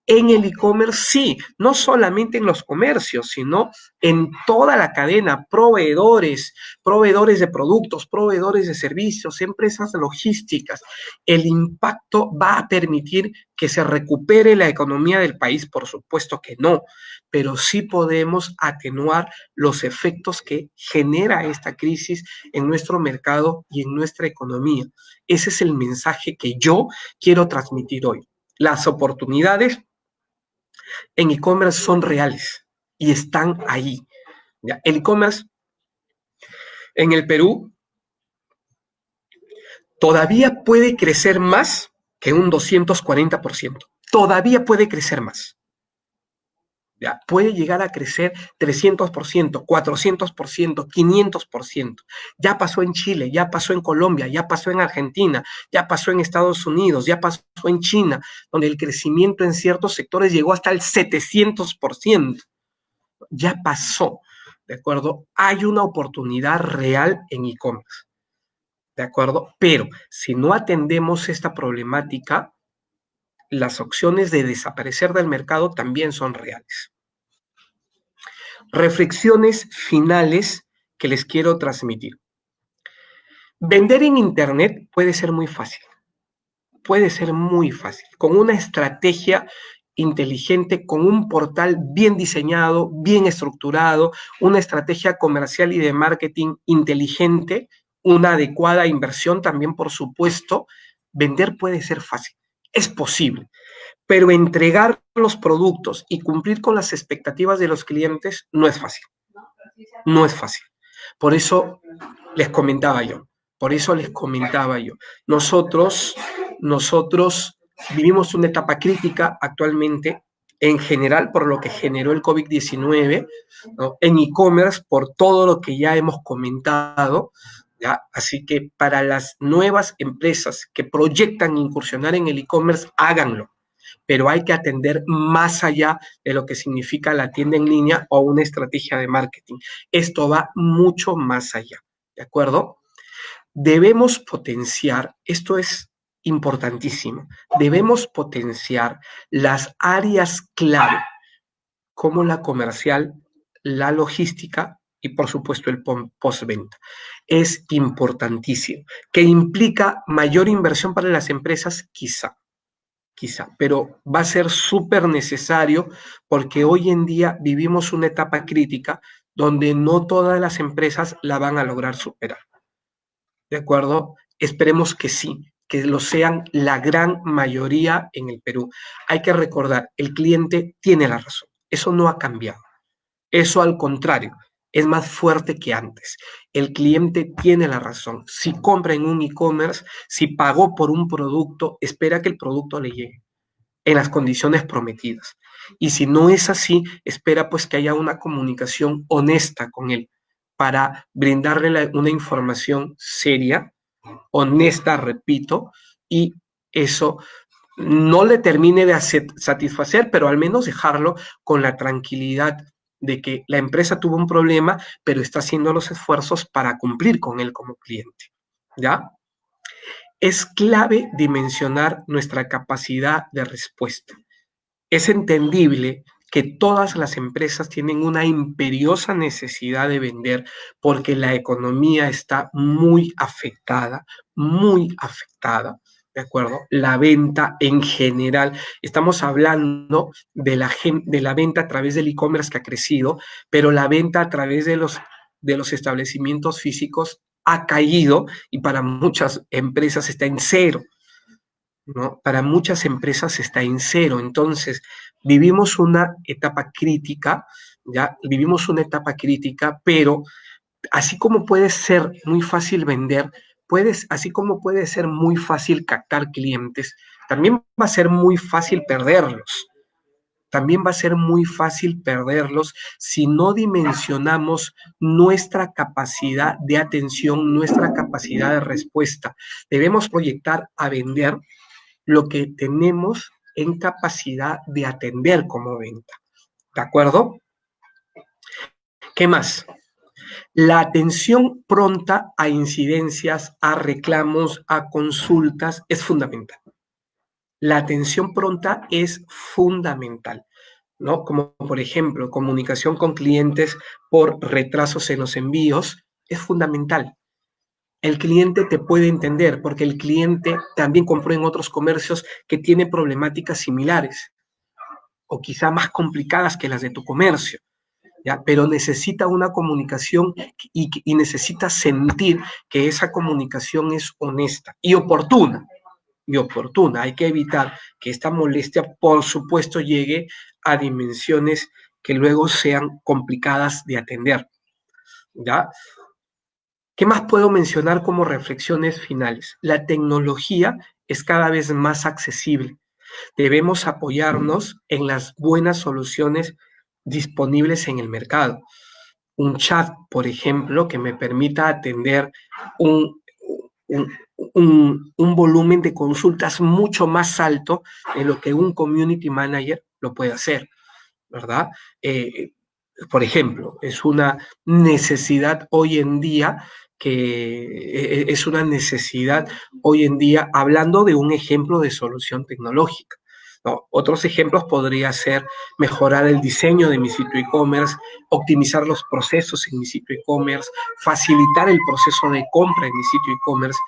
en el e-commerce, sí, no solamente en los comercios, sino en toda la cadena, proveedores de productos, proveedores de servicios, empresas logísticas. El impacto va a permitir que se recupere la economía del país, por supuesto que no, pero sí podemos atenuar los efectos que genera esta crisis en nuestro mercado y en nuestra economía. Ese es el mensaje que yo quiero transmitir hoy. Las oportunidades en e-commerce son reales y están ahí. ¿Ya? El e-commerce en el Perú todavía puede crecer más que un 240%. Todavía puede crecer más. ¿Ya? Puede llegar a crecer 300%, 400%, 500%. Ya pasó en Chile, ya pasó en Colombia, ya pasó en Argentina, ya pasó en Estados Unidos, ya pasó en China, donde el crecimiento en ciertos sectores llegó hasta el 700%. Ya pasó, ¿de acuerdo? Hay una oportunidad real en e-commerce, ¿de acuerdo? Pero si no atendemos esta problemática, las opciones de desaparecer del mercado también son reales. Reflexiones finales que les quiero transmitir. Vender en Internet puede ser muy fácil. Puede ser muy fácil. Con una estrategia inteligente, con un portal bien diseñado, bien estructurado, una estrategia comercial y de marketing inteligente, una adecuada inversión también, por supuesto, vender puede ser fácil. Es posible. Pero entregar los productos y cumplir con las expectativas de los clientes no es fácil. No es fácil. Por eso les comentaba yo. Por eso les comentaba yo. Nosotros vivimos una etapa crítica actualmente, en general, por lo que generó el COVID-19, ¿no? En e-commerce, por todo lo que ya hemos comentado, ¿ya? Así que para las nuevas empresas que proyectan incursionar en el e-commerce, háganlo. pero hay que atender más allá de lo que significa la tienda en línea o una estrategia de marketing. Esto va mucho más allá, ¿de acuerdo? Debemos potenciar, esto es importantísimo, debemos potenciar las áreas clave como la comercial, la logística y por supuesto el postventa. Es importantísimo. ¿Que implica mayor inversión para las empresas? Quizá, pero va a ser súper necesario porque hoy en día vivimos una etapa crítica donde no todas las empresas la van a lograr superar. ¿De acuerdo? Esperemos que sí, que lo sean la gran mayoría en el Perú. Hay que recordar, el cliente tiene la razón. Eso no ha cambiado. Eso al contrario, es más fuerte que antes. El cliente tiene la razón. Si compra en un e-commerce, si pagó por un producto, espera que el producto le llegue en las condiciones prometidas. Y si no es así, espera pues que haya una comunicación honesta con él para brindarle una información seria, honesta, repito, y eso no le termine de satisfacer, pero al menos dejarlo con la tranquilidad de que la empresa tuvo un problema, pero está haciendo los esfuerzos para cumplir con él como cliente. ¿Ya? Es clave dimensionar nuestra capacidad de respuesta. Es entendible que todas las empresas tienen una imperiosa necesidad de vender porque la economía está muy afectada, ¿de acuerdo? La venta en general, estamos hablando de la venta a través del e-commerce que ha crecido, pero la venta a través de los establecimientos físicos ha caído y para muchas empresas está en cero. ¿No? Para muchas empresas está en cero. Entonces, vivimos una etapa crítica, ¿ya? Vivimos una etapa crítica, pero así como puede ser muy fácil vender, así como puede ser muy fácil captar clientes, también va a ser muy fácil perderlos. También va a ser muy fácil perderlos si no dimensionamos nuestra capacidad de atención, nuestra capacidad de respuesta. Debemos proyectar a vender lo que tenemos en capacidad de atender como venta. ¿De acuerdo? ¿Qué más? La atención pronta a incidencias, a reclamos, a consultas es fundamental. La atención pronta es fundamental, ¿no? Como por ejemplo, comunicación con clientes por retrasos en los envíos es fundamental. El cliente te puede entender porque el cliente también compró en otros comercios que tienen problemáticas similares o quizá más complicadas que las de tu comercio, ¿ya? Pero necesita una comunicación y necesita sentir que esa comunicación es honesta y oportuna. Y oportuna. Hay que evitar que esta molestia, por supuesto, llegue a dimensiones que luego sean complicadas de atender, ¿ya? ¿Qué más puedo mencionar como reflexiones finales? La tecnología es cada vez más accesible. Debemos apoyarnos en las buenas soluciones disponibles en el mercado. Un chat, por ejemplo, que me permita atender un, un, un volumen de consultas mucho más alto de lo que un community manager lo puede hacer, ¿verdad? Por ejemplo, es una necesidad hoy en día es una necesidad hoy en día, hablando de un ejemplo de solución tecnológica. ¿No? Otros ejemplos podría ser mejorar el diseño de mi sitio e-commerce, optimizar los procesos en mi sitio e-commerce, facilitar el proceso de compra en mi sitio e-commerce.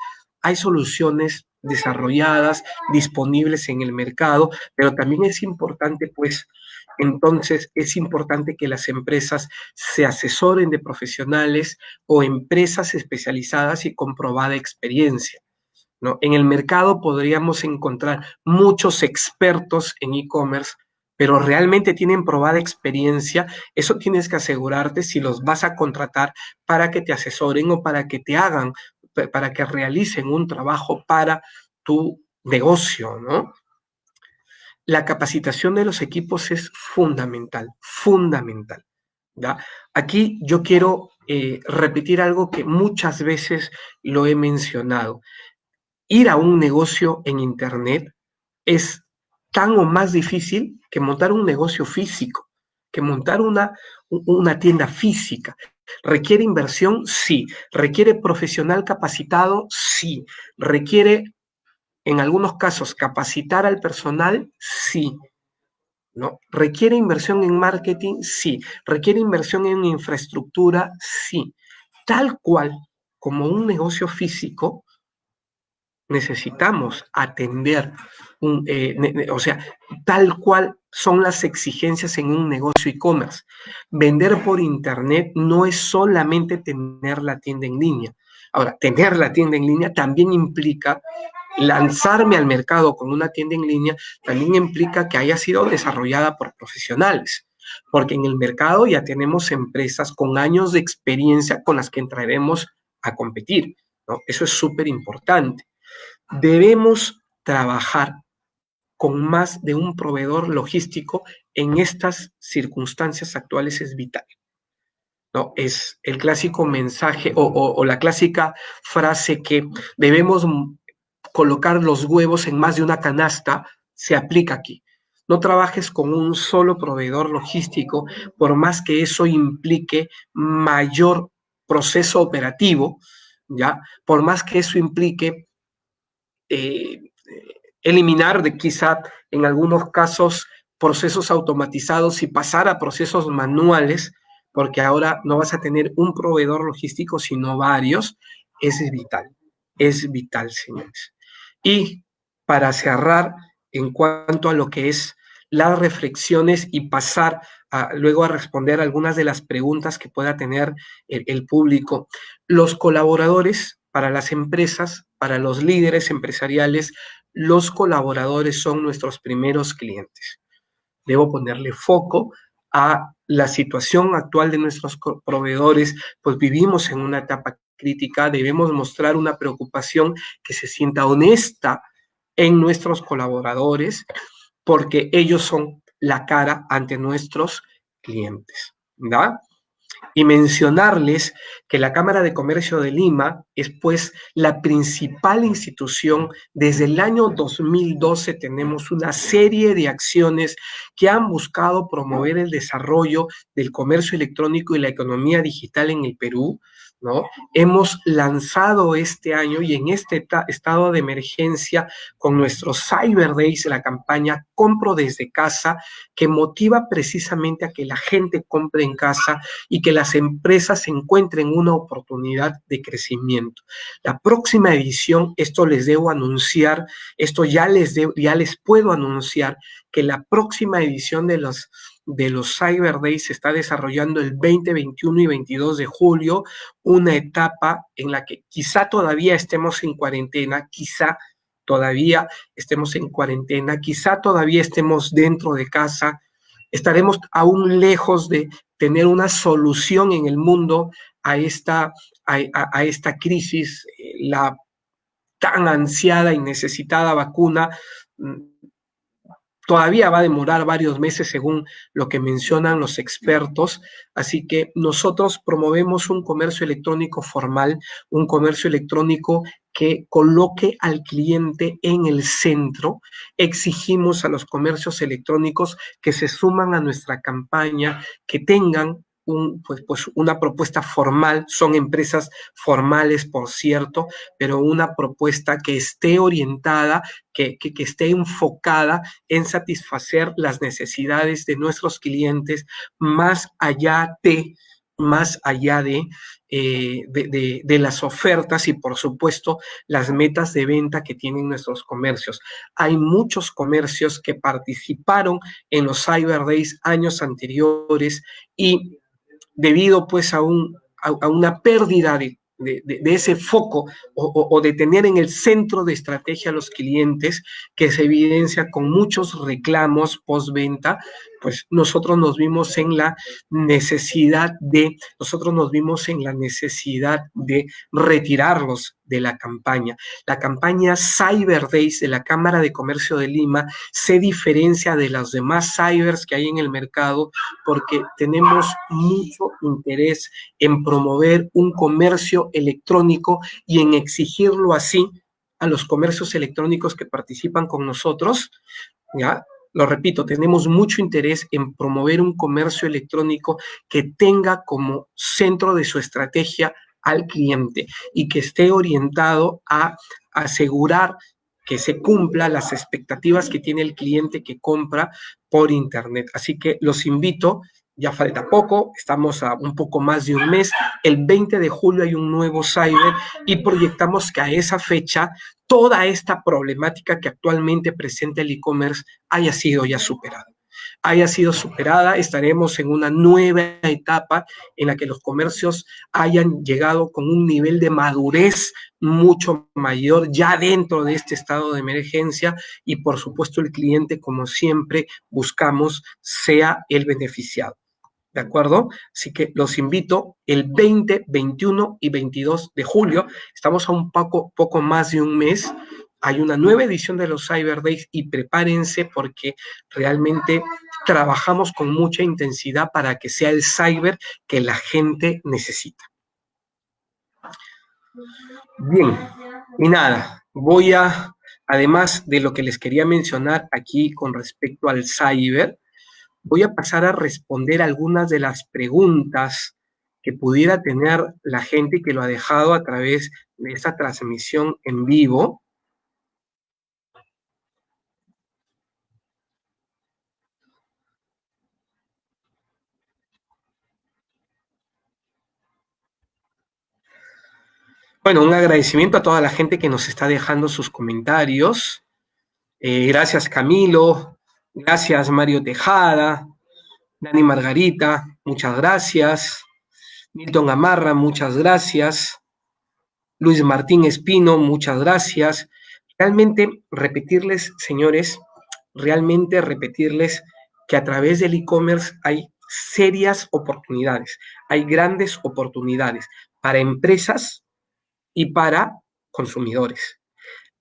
Hay soluciones desarrolladas, disponibles en el mercado, pero también es importante, pues, entonces es importante que las empresas se asesoren de profesionales o empresas especializadas y con probada experiencia, ¿no? En el mercado podríamos encontrar muchos expertos en e-commerce, pero realmente tienen probada experiencia. Eso tienes que asegurarte si los vas a contratar para que te asesoren o para que te hagan, para que realicen un trabajo para tu negocio, ¿no? La capacitación de los equipos es fundamental, fundamental. ¿Ya? Aquí yo quiero repetir algo que muchas veces lo he mencionado. Ir a un negocio en Internet es tan o más difícil que montar un negocio físico, que montar una tienda física. ¿Requiere inversión? Sí. ¿Requiere profesional capacitado? Sí. ¿Requiere, en algunos casos, capacitar al personal? Sí. ¿No? ¿Requiere inversión en marketing? Sí. ¿Requiere inversión en infraestructura? Sí. Tal cual como un negocio físico, necesitamos atender, o sea, tal cual son las exigencias en un negocio e-commerce. Vender por internet no es solamente tener la tienda en línea. Ahora, tener la tienda en línea también implica lanzarme al mercado con una tienda en línea, también implica que haya sido desarrollada por profesionales, porque en el mercado ya tenemos empresas con años de experiencia con las que entraremos a competir, ¿no? Eso es súper importante. Debemos trabajar con más de un proveedor logístico en estas circunstancias actuales, es vital, ¿no? Es el clásico mensaje o la clásica frase que debemos colocar los huevos en más de una canasta, se aplica aquí. No trabajes con un solo proveedor logístico, por más que eso implique mayor proceso operativo, ¿ya? Por más que eso implique eh, eliminar de quizá en algunos casos procesos automatizados y pasar a procesos manuales, porque ahora no vas a tener un proveedor logístico, sino varios, es vital, señores. Y para cerrar, en cuanto a lo que es las reflexiones y pasar luego a responder algunas de las preguntas que pueda tener el público, los colaboradores para las empresas, para los líderes empresariales, los colaboradores son nuestros primeros clientes. Debo ponerle foco a la situación actual de nuestros proveedores, pues vivimos en una etapa crítica, debemos mostrar una preocupación que se sienta honesta en nuestros colaboradores, porque ellos son la cara ante nuestros clientes, ¿verdad? Y mencionarles que la Cámara de Comercio de Lima es pues la principal institución. Desde el año 2012 tenemos una serie de acciones que han buscado promover el desarrollo del comercio electrónico y la economía digital en el Perú, ¿no? Hemos lanzado este año y en este estado de emergencia con nuestros Cyber Days, la campaña Compro desde casa, que motiva precisamente a que la gente compre en casa y que las empresas encuentren una oportunidad de crecimiento. La próxima edición, esto les debo anunciar, esto ya les puedo anunciar que la próxima edición de los Cyber Days se está desarrollando el 20, 21 y 22 de julio, una etapa en la que quizá todavía estemos en cuarentena, quizá todavía estemos dentro de casa, estaremos aún lejos de tener una solución en el mundo a esta crisis, la tan ansiada y necesitada vacuna. Todavía va a demorar varios meses según lo que mencionan los expertos, así que nosotros promovemos un comercio electrónico formal, un comercio electrónico que coloque al cliente en el centro. Exigimos a los comercios electrónicos que se suman a nuestra campaña, que tengan una propuesta formal, son empresas formales, por cierto, pero una propuesta que esté orientada, que esté enfocada en satisfacer las necesidades de nuestros clientes más allá de las ofertas y, por supuesto, las metas de venta que tienen nuestros comercios. Hay muchos comercios que participaron en los Cyber Days años anteriores y debido pues a una pérdida de ese foco o de tener en el centro de estrategia a los clientes, que se evidencia con muchos reclamos postventa, pues nosotros nos vimos en la necesidad de retirarlos de la campaña. La campaña Cyber Days de la Cámara de Comercio de Lima se diferencia de los demás cybers que hay en el mercado porque tenemos mucho interés en promover un comercio electrónico y en exigirlo así a los comercios electrónicos que participan con nosotros, ¿ya? Lo repito, tenemos mucho interés en promover un comercio electrónico que tenga como centro de su estrategia al cliente y que esté orientado a asegurar que se cumpla las expectativas que tiene el cliente que compra por Internet. Así que los invito, ya falta poco, estamos a un poco más de un mes, el 20 de julio hay un nuevo Cyber y proyectamos que a esa fecha toda esta problemática que actualmente presenta el e-commerce haya sido ya superada. Haya sido superada, estaremos en una nueva etapa en la que los comercios hayan llegado con un nivel de madurez mucho mayor ya dentro de este estado de emergencia y por supuesto el cliente, como siempre buscamos, sea el beneficiado. ¿De acuerdo? Así que los invito el 20, 21 y 22 de julio. Estamos a un poco más de un mes. Hay una nueva edición de los Cyber Days y prepárense porque realmente trabajamos con mucha intensidad para que sea el cyber que la gente necesita. Bien, y nada, además de lo que les quería mencionar aquí con respecto al cyber, voy a pasar a responder algunas de las preguntas que pudiera tener la gente que lo ha dejado a través de esta transmisión en vivo. Bueno, un agradecimiento a toda la gente que nos está dejando sus comentarios. Gracias Camilo, gracias Mario Tejada, Dani Margarita, muchas gracias. Milton Gamarra, muchas gracias. Luis Martín Espino, muchas gracias. Realmente repetirles, señores, realmente repetirles que a través del e-commerce hay serias oportunidades, hay grandes oportunidades para empresas y para consumidores.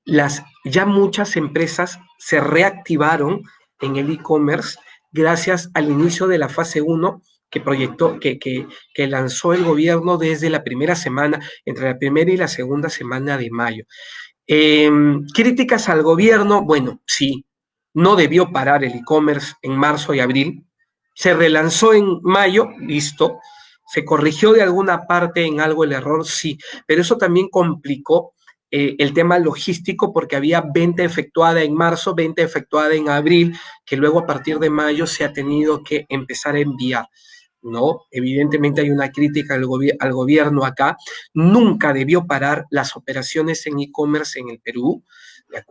Ya muchas empresas se reactivaron en el e-commerce gracias al inicio de la fase 1 que lanzó el gobierno desde la primera semana, entre la primera y la segunda semana de mayo. Críticas al gobierno, bueno, sí, no debió parar el e-commerce en marzo y abril, se relanzó en mayo, listo, se corrigió de alguna parte en algo el error, sí, pero eso también complicó el tema logístico porque había venta efectuada en marzo, venta efectuada en abril, que luego a partir de mayo se ha tenido que empezar a enviar. ¿No? Evidentemente hay una crítica al gobierno acá. Nunca debió parar las operaciones en e-commerce en el Perú.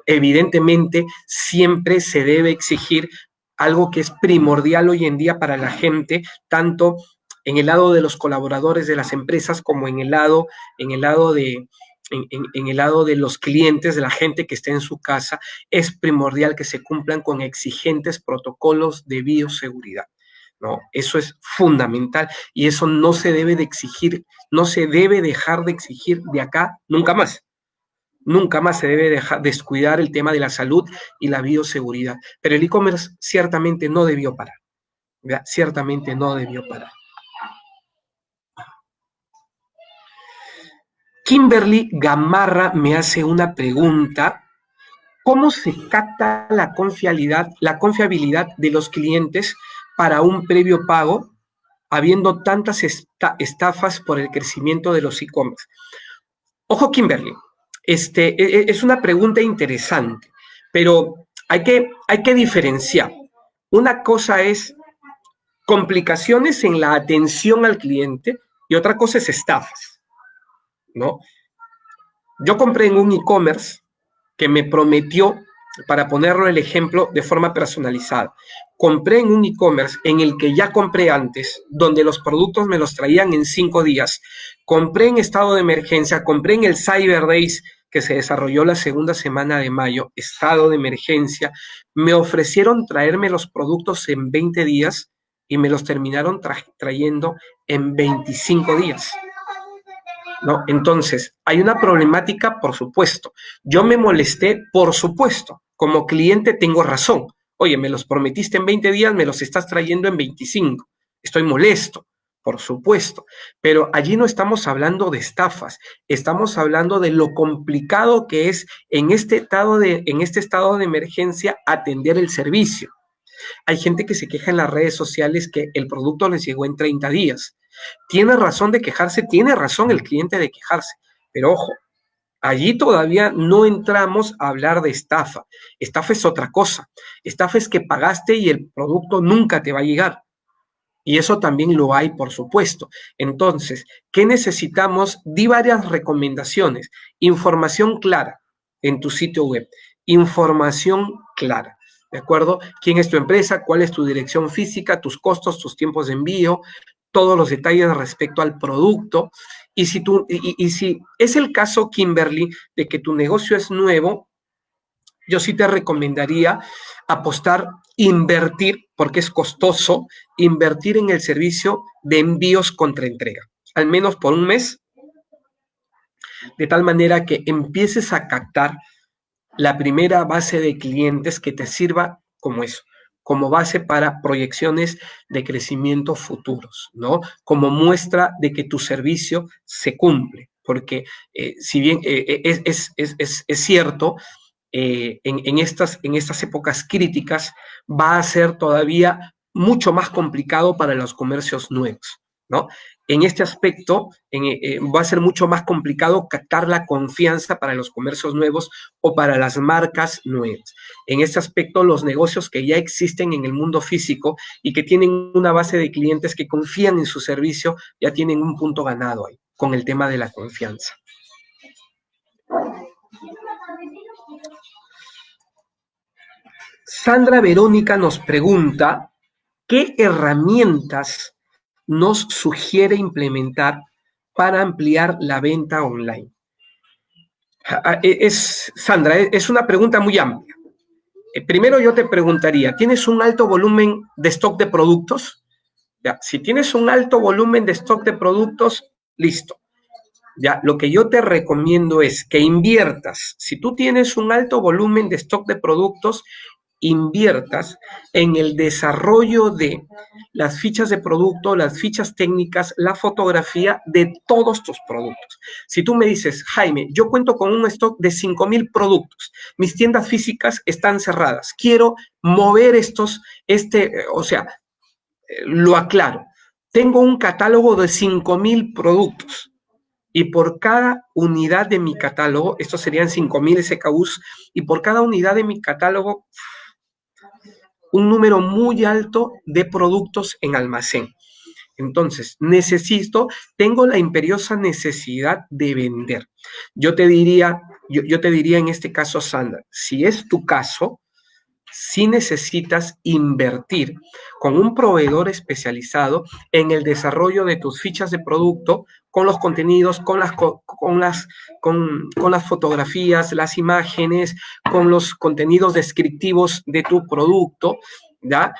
Evidentemente siempre se debe exigir algo que es primordial hoy en día para la gente, tanto en el lado de los colaboradores de las empresas como en el lado en el lado de los clientes, de la gente que esté en su casa, es primordial que se cumplan con exigentes protocolos de bioseguridad. ¿No? Eso es fundamental y eso no se debe de exigir, no se debe dejar de exigir de acá nunca más. Nunca más se debe dejar descuidar el tema de la salud y la bioseguridad. Pero el e-commerce ciertamente no debió parar. ¿Verdad? Ciertamente no debió parar. Kimberly Gamarra me hace una pregunta. ¿Cómo se capta la confiabilidad de los clientes para un previo pago, habiendo tantas estafas por el crecimiento de los e-commerce? Ojo, Kimberly, es una pregunta interesante, pero hay que diferenciar. Una cosa es complicaciones en la atención al cliente y otra cosa es estafas, ¿no? Yo compré en un e-commerce que me prometió, para ponerlo el ejemplo de forma personalizada, compré en un e-commerce en el que ya compré antes, donde los productos me los traían en 5 días, compré en estado de emergencia, compré en el Cyber Days que se desarrolló la segunda semana de mayo, estado de emergencia, me ofrecieron traerme los productos en 20 días y me los terminaron trayendo en 25 días. ¿No? Entonces, hay una problemática, por supuesto. Yo me molesté, por supuesto. Como cliente tengo razón. Oye, me los prometiste en 20 días, me los estás trayendo en 25. Estoy molesto, por supuesto, pero allí no estamos hablando de estafas, estamos hablando de lo complicado que es en este estado de emergencia atender el servicio. Hay gente que se queja en las redes sociales que el producto les llegó en 30 días. Tiene razón de quejarse, tiene razón el cliente de quejarse, pero ojo, allí todavía no entramos a hablar de estafa. Estafa es otra cosa. Estafa es que pagaste y el producto nunca te va a llegar. Y eso también lo hay, por supuesto. Entonces, ¿qué necesitamos? Di varias recomendaciones. Información clara en tu sitio web. Información clara. ¿De acuerdo? ¿Quién es tu empresa? ¿Cuál es tu dirección física? Tus costos, tus tiempos de envío, todos los detalles respecto al producto. Y si es el caso, Kimberly, de que tu negocio es nuevo, yo sí te recomendaría apostar, invertir, porque es costoso, invertir en el servicio de envíos contra entrega, al menos por un mes, de tal manera que empieces a captar la primera base de clientes que te sirva como eso, como base para proyecciones de crecimiento futuros, ¿no? Como muestra de que tu servicio se cumple, porque si bien es cierto, en estas épocas críticas va a ser todavía mucho más complicado para los comercios nuevos, ¿no? En este aspecto va a ser mucho más complicado captar la confianza para los comercios nuevos o para las marcas nuevas. En este aspecto, los negocios que ya existen en el mundo físico y que tienen una base de clientes que confían en su servicio, ya tienen un punto ganado ahí con el tema de la confianza. Sandra Verónica nos pregunta, ¿qué herramientas nos sugiere implementar para ampliar la venta online? Sandra, es una pregunta muy amplia. Primero yo te preguntaría, ¿tienes un alto volumen de stock de productos? Ya, si tienes un alto volumen de stock de productos, listo. Ya, lo que yo te recomiendo es que inviertas. Si tú tienes un alto volumen de stock de productos, inviertas en el desarrollo de las fichas de producto, las fichas técnicas, la fotografía de todos tus productos. Si tú me dices, Jaime, yo cuento con un stock de 5,000 productos, mis tiendas físicas están cerradas, quiero mover lo aclaro, tengo un catálogo de 5,000 productos y por cada unidad de mi catálogo, estos serían 5,000 SKUs, y por cada unidad de mi catálogo, un número muy alto de productos en almacén. Entonces, tengo la imperiosa necesidad de vender. Yo te diría en este caso, Sandra, si es tu caso, si necesitas invertir con un proveedor especializado en el desarrollo de tus fichas de producto, con los contenidos, con las fotografías, las imágenes, con los contenidos descriptivos de tu producto, ¿ya?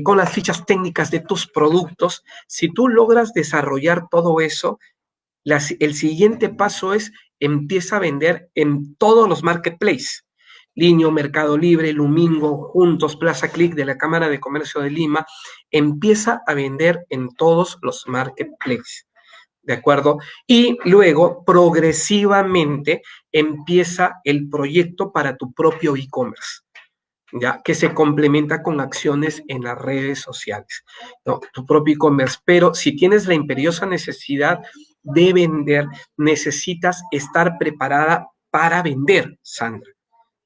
Con las fichas técnicas de tus productos. Si tú logras desarrollar todo eso, el siguiente paso es empieza a vender en todos los marketplaces. Linio, Mercado Libre, Lumingo, Juntos, Plaza Click de la Cámara de Comercio de Lima, empieza a vender en todos los marketplaces, ¿de acuerdo? Y luego, progresivamente, empieza el proyecto para tu propio e-commerce, ¿ya? Que se complementa con acciones en las redes sociales, ¿no? Tu propio e-commerce. Pero si tienes la imperiosa necesidad de vender, necesitas estar preparada para vender, Sandra.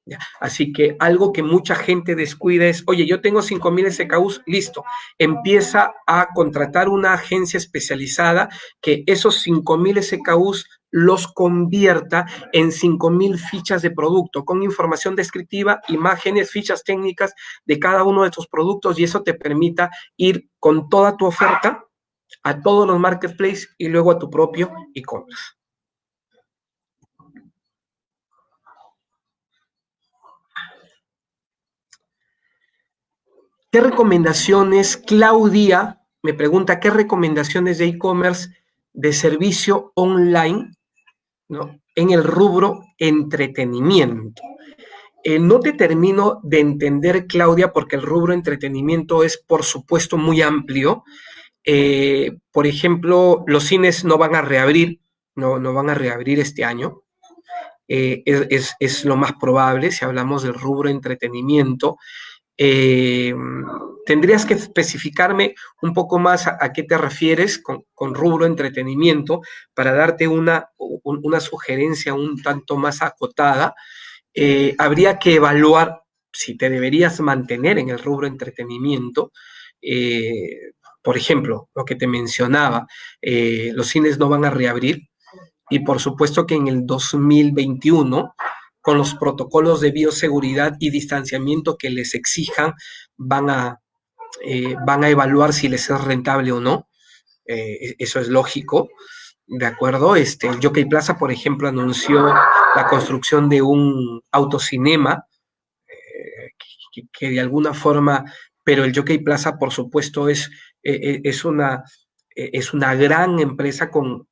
¿Ya? Así que algo que mucha gente descuida es, oye, yo tengo 5,000 SKUs, listo, empieza a contratar una agencia especializada que esos 5,000 SKUs los convierta en 5,000 fichas de producto con información descriptiva, imágenes, fichas técnicas de cada uno de tus productos, y eso te permita ir con toda tu oferta a todos los marketplaces y luego a tu propio e-commerce. ¿Qué recomendaciones, Claudia me pregunta, qué recomendaciones de e-commerce de servicio online, ¿no?, en el rubro entretenimiento? No te termino de entender, Claudia, porque el rubro entretenimiento es, por supuesto, muy amplio. Por ejemplo, los cines no van a reabrir, no van a reabrir este año. Es lo más probable si hablamos del rubro entretenimiento. Eh, Tendrías que especificarme un poco más a qué te refieres con rubro entretenimiento para darte una sugerencia un tanto más acotada. Habría que evaluar si te deberías mantener en el rubro entretenimiento. Por ejemplo, lo que te mencionaba, los cines no van a reabrir y por supuesto que en el 2021, con los protocolos de bioseguridad y distanciamiento que les exijan, van a, van a evaluar si les es rentable o no. Eso es lógico, ¿de acuerdo? El Jockey Plaza, por ejemplo, anunció la construcción de un autocinema que de alguna forma, pero el Jockey Plaza, por supuesto, es una gran empresa con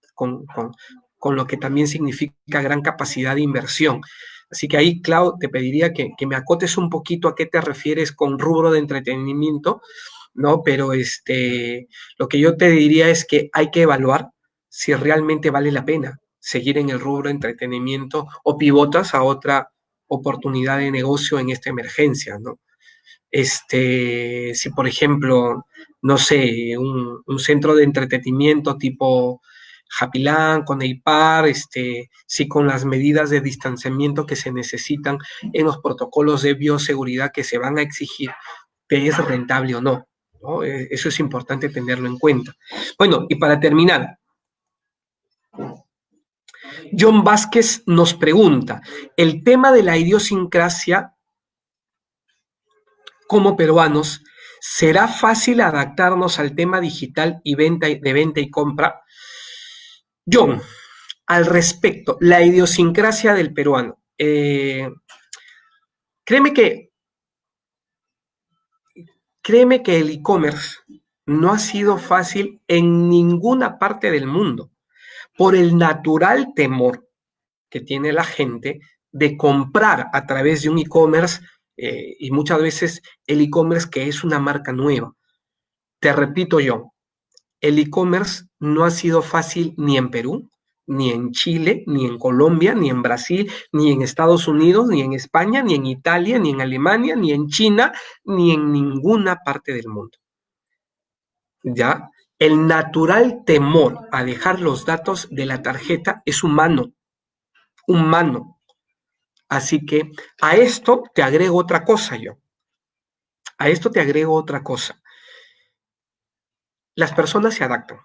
lo que también significa gran capacidad de inversión. Así que ahí, Clau, te pediría que me acotes un poquito a qué te refieres con rubro de entretenimiento, ¿no? Pero lo que yo te diría es que hay que evaluar si realmente vale la pena seguir en el rubro de entretenimiento o pivotas a otra oportunidad de negocio en esta emergencia, ¿no? Si por ejemplo, no sé, un centro de entretenimiento tipo Happyland, con Eipar, si con las medidas de distanciamiento que se necesitan en los protocolos de bioseguridad que se van a exigir, te es rentable o no, ¿no? Eso es importante tenerlo en cuenta. Bueno, y para terminar, John Vázquez nos pregunta, el tema de la idiosincrasia como peruanos, ¿será fácil adaptarnos al tema digital y de venta y compra? John, al respecto, la idiosincrasia del peruano. Créeme que el e-commerce no ha sido fácil en ninguna parte del mundo por el natural temor que tiene la gente de comprar a través de un e-commerce y muchas veces el e-commerce que es una marca nueva. Te repito yo, el e-commerce no ha sido fácil ni en Perú, ni en Chile, ni en Colombia, ni en Brasil, ni en Estados Unidos, ni en España, ni en Italia, ni en Alemania, ni en China, ni en ninguna parte del mundo. ¿Ya? El natural temor a dejar los datos de la tarjeta es humano, humano. Así que a esto te agrego otra cosa yo. A esto te agrego otra cosa. Las personas se adaptan.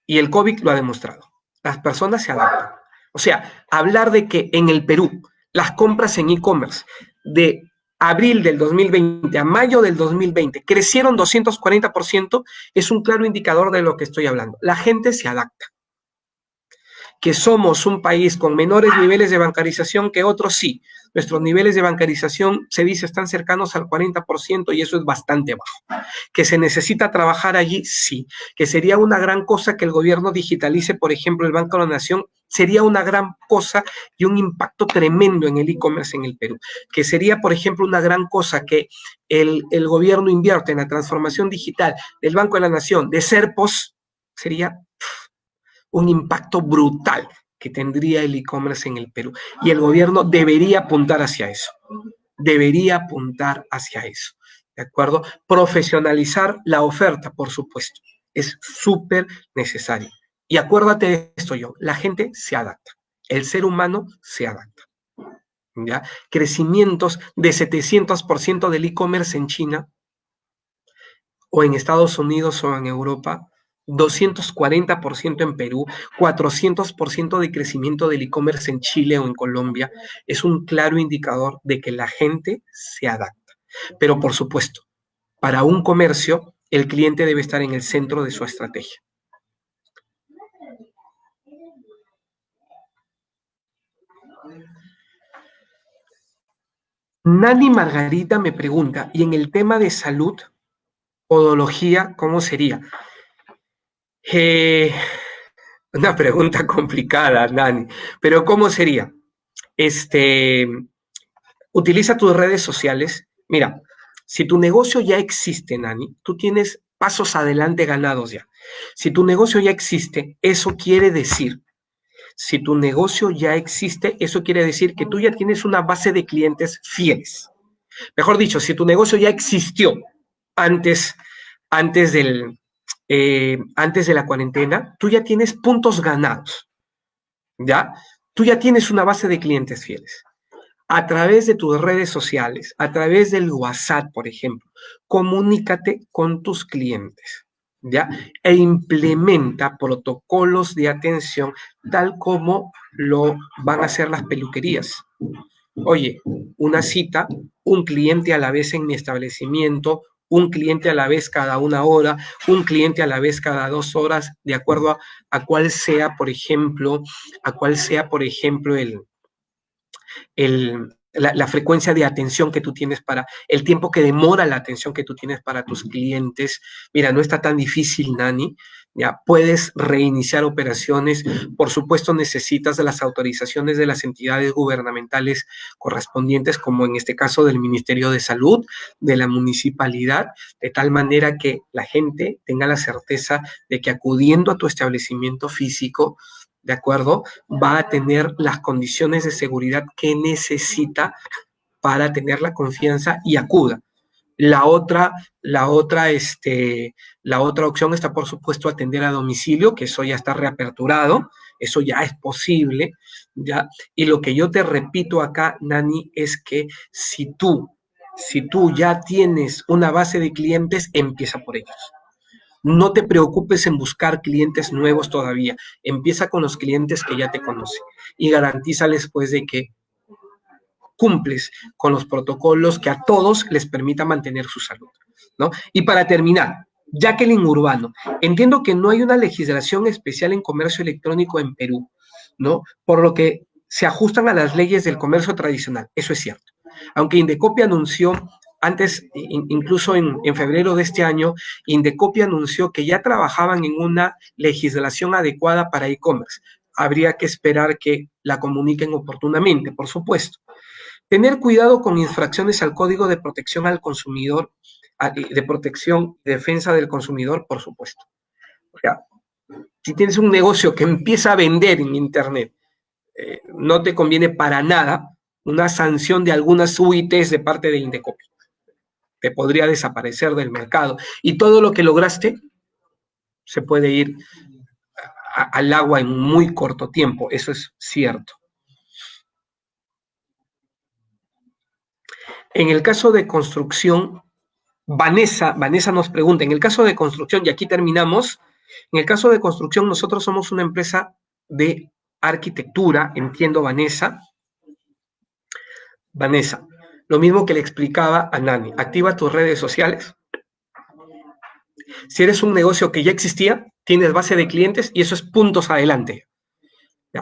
Y el COVID lo ha demostrado. Las personas se adaptan. O sea, hablar de que en el Perú las compras en e-commerce de abril del 2020 a mayo del 2020 crecieron 240% es un claro indicador de lo que estoy hablando. La gente se adapta. Que somos un país con menores niveles de bancarización que otros, sí. Nuestros niveles de bancarización, se dice, están cercanos al 40% y eso es bastante bajo. Que se necesita trabajar allí, sí. Que sería una gran cosa que el gobierno digitalice, por ejemplo, el Banco de la Nación, sería una gran cosa y un impacto tremendo en el e-commerce en el Perú. Que sería, por ejemplo, una gran cosa que el gobierno invierta en la transformación digital del Banco de la Nación, de Serpos, sería un impacto brutal que tendría el e-commerce en el Perú. Y el gobierno debería apuntar hacia eso. Debería apuntar hacia eso. ¿De acuerdo? Profesionalizar la oferta, por supuesto. Es súper necesario. Y acuérdate de esto, yo, la gente se adapta. El ser humano se adapta. ¿Ya? Crecimientos de 700% del e-commerce en China o en Estados Unidos o en Europa, 240% en Perú, 400% de crecimiento del e-commerce en Chile o en Colombia, es un claro indicador de que la gente se adapta. Pero por supuesto, para un comercio, el cliente debe estar en el centro de su estrategia. Nani Margarita me pregunta, ¿y en el tema de salud, podología, cómo sería? Una pregunta complicada, Nani, pero ¿cómo sería? Utiliza tus redes sociales. Mira, si tu negocio ya existe, Nani, tú tienes pasos adelante ganados ya. Si tu negocio ya existe, eso quiere decir, si tu negocio ya existe, eso quiere decir que tú ya tienes una base de clientes fieles. Mejor dicho, si tu negocio ya existió antes, antes antes de la cuarentena, tú ya tienes puntos ganados, ¿ya? Tú ya tienes una base de clientes fieles. A través de tus redes sociales, a través del WhatsApp, por ejemplo, comunícate con tus clientes, ¿ya? E implementa protocolos de atención tal como lo van a hacer las peluquerías. Oye, una cita, un cliente a la vez en mi establecimiento, un cliente a la vez cada 1 hora, un cliente a la vez cada 2 horas, de acuerdo a cuál sea, por ejemplo, la frecuencia de atención que tú tienes para, el tiempo que demora la atención que tú tienes para tus clientes. Mira, no está tan difícil, Nani. Ya puedes reiniciar operaciones. Por supuesto, necesitas de las autorizaciones de las entidades gubernamentales correspondientes, como en este caso del Ministerio de Salud, de la municipalidad, de tal manera que la gente tenga la certeza de que acudiendo a tu establecimiento físico, ¿de acuerdo? Va a tener las condiciones de seguridad que necesita para tener la confianza y acuda. La otra, la otra, la otra opción está, por supuesto, atender a domicilio, que eso ya está reaperturado, eso ya es posible, ¿ya? Y lo que yo te repito acá, Nani, es que si tú ya tienes una base de clientes, empieza por ellos. No te preocupes en buscar clientes nuevos todavía. Empieza con los clientes que ya te conocen y garantízales pues de que cumples con los protocolos que a todos les permita mantener su salud, ¿no? Y para terminar, Jacqueline Urbano, entiendo que no hay una legislación especial en comercio electrónico en Perú, ¿no? Por lo que se ajustan a las leyes del comercio tradicional, eso es cierto. Aunque Indecopi anunció antes, incluso en febrero de este año, Indecopi anunció que ya trabajaban en una legislación adecuada para e-commerce. Habría que esperar que la comuniquen oportunamente, por supuesto. Tener cuidado con infracciones al Código de Protección al Consumidor, de protección y defensa del consumidor, por supuesto. O sea, si tienes un negocio que empieza a vender en Internet, no te conviene para nada una sanción de algunas UITs de parte de Indecopi. Te podría desaparecer del mercado. Y todo lo que lograste se puede ir al agua en muy corto tiempo. Eso es cierto. En el caso de construcción, Vanessa nos pregunta, en el caso de construcción, y aquí terminamos, en el caso de construcción nosotros somos una empresa de arquitectura, entiendo Vanessa. Vanessa, lo mismo que le explicaba a Nani, activa tus redes sociales. Si eres un negocio que ya existía, tienes base de clientes y eso es puntos adelante.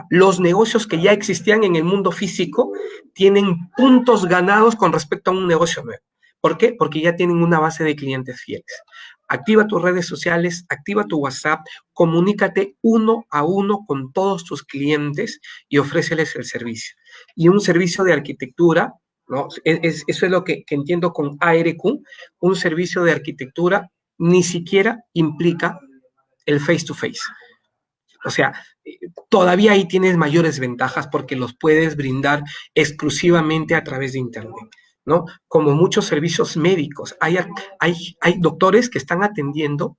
Los negocios que ya existían en el mundo físico tienen puntos ganados con respecto a un negocio nuevo. ¿Por qué? Porque ya tienen una base de clientes fieles. Activa tus redes sociales, activa tu WhatsApp, comunícate 1 a 1 con todos tus clientes y ofréceles el servicio. Y un servicio de arquitectura, ¿no? Eso es lo que entiendo con ARQ, un servicio de arquitectura ni siquiera implica el face-to-face. O sea, todavía ahí tienes mayores ventajas porque los puedes brindar exclusivamente a través de Internet, ¿no? Como muchos servicios médicos. Hay doctores que están atendiendo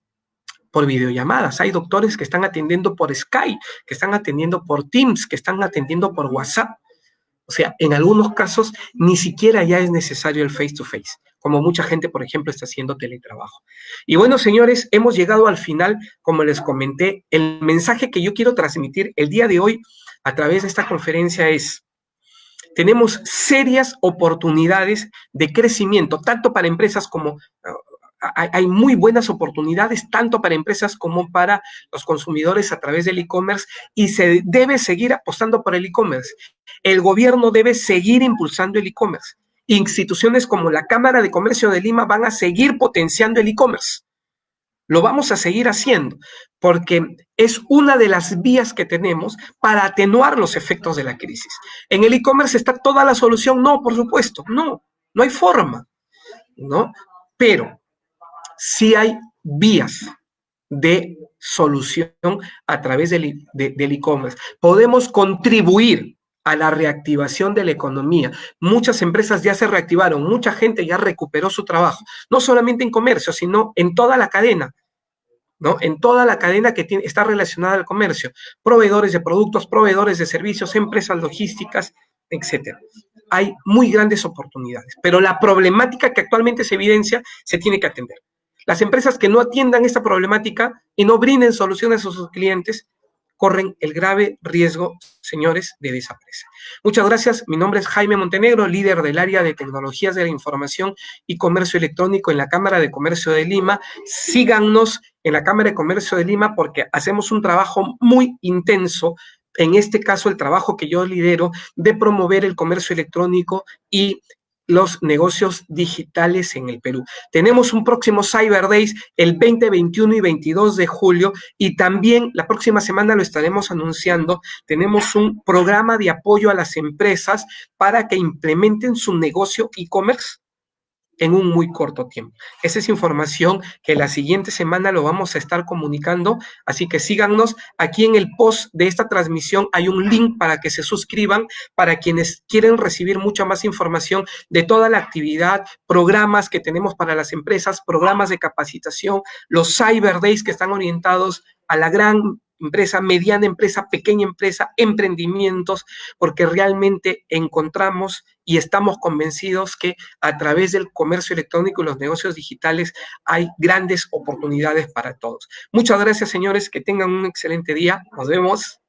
por videollamadas, hay doctores que están atendiendo por Skype, que están atendiendo por Teams, que están atendiendo por WhatsApp. O sea, en algunos casos ni siquiera ya es necesario el face-to-face, como mucha gente, por ejemplo, está haciendo teletrabajo. Y bueno, señores, hemos llegado al final, como les comenté, el mensaje que yo quiero transmitir el día de hoy a través de esta conferencia es, tenemos serias oportunidades de crecimiento, tanto para empresas como hay muy buenas oportunidades tanto para empresas como para los consumidores a través del e-commerce y se debe seguir apostando por el e-commerce. El gobierno debe seguir impulsando el e-commerce. Instituciones como la Cámara de Comercio de Lima van a seguir potenciando el e-commerce. Lo vamos a seguir haciendo porque es una de las vías que tenemos para atenuar los efectos de la crisis. ¿En el e-commerce está toda la solución? No, por supuesto, no hay forma, ¿no? Pero sí hay vías de solución a través del e-commerce. Podemos contribuir a la reactivación de la economía. Muchas empresas ya se reactivaron, mucha gente ya recuperó su trabajo, no solamente en comercio, sino en toda la cadena, ¿no? En toda la cadena que está relacionada al comercio, proveedores de productos, proveedores de servicios, empresas logísticas, etcétera. Hay muy grandes oportunidades, pero la problemática que actualmente se evidencia se tiene que atender. Las empresas que no atiendan esta problemática y no brinden soluciones a sus clientes corren el grave riesgo, señores, de desaparecer. Muchas gracias. Mi nombre es Jaime Montenegro, líder del área de tecnologías de la información y comercio electrónico en la Cámara de Comercio de Lima. Síganos en la Cámara de Comercio de Lima porque hacemos un trabajo muy intenso, en este caso el trabajo que yo lidero, de promover el comercio electrónico y los negocios digitales en el Perú. Tenemos un próximo Cyber Days el 20, 21 y 22 de julio y también la próxima semana lo estaremos anunciando. Tenemos un programa de apoyo a las empresas para que implementen su negocio e-commerce en un muy corto tiempo. Esa es información que la siguiente semana lo vamos a estar comunicando, así que síganos. Aquí en el post de esta transmisión hay un link para que se suscriban, para quienes quieren recibir mucha más información de toda la actividad, programas que tenemos para las empresas, programas de capacitación, los Cyber Days que están orientados a la gran empresa, mediana empresa, pequeña empresa, emprendimientos, porque realmente encontramos y estamos convencidos que a través del comercio electrónico y los negocios digitales hay grandes oportunidades para todos. Muchas gracias, señores, que tengan un excelente día. Nos vemos.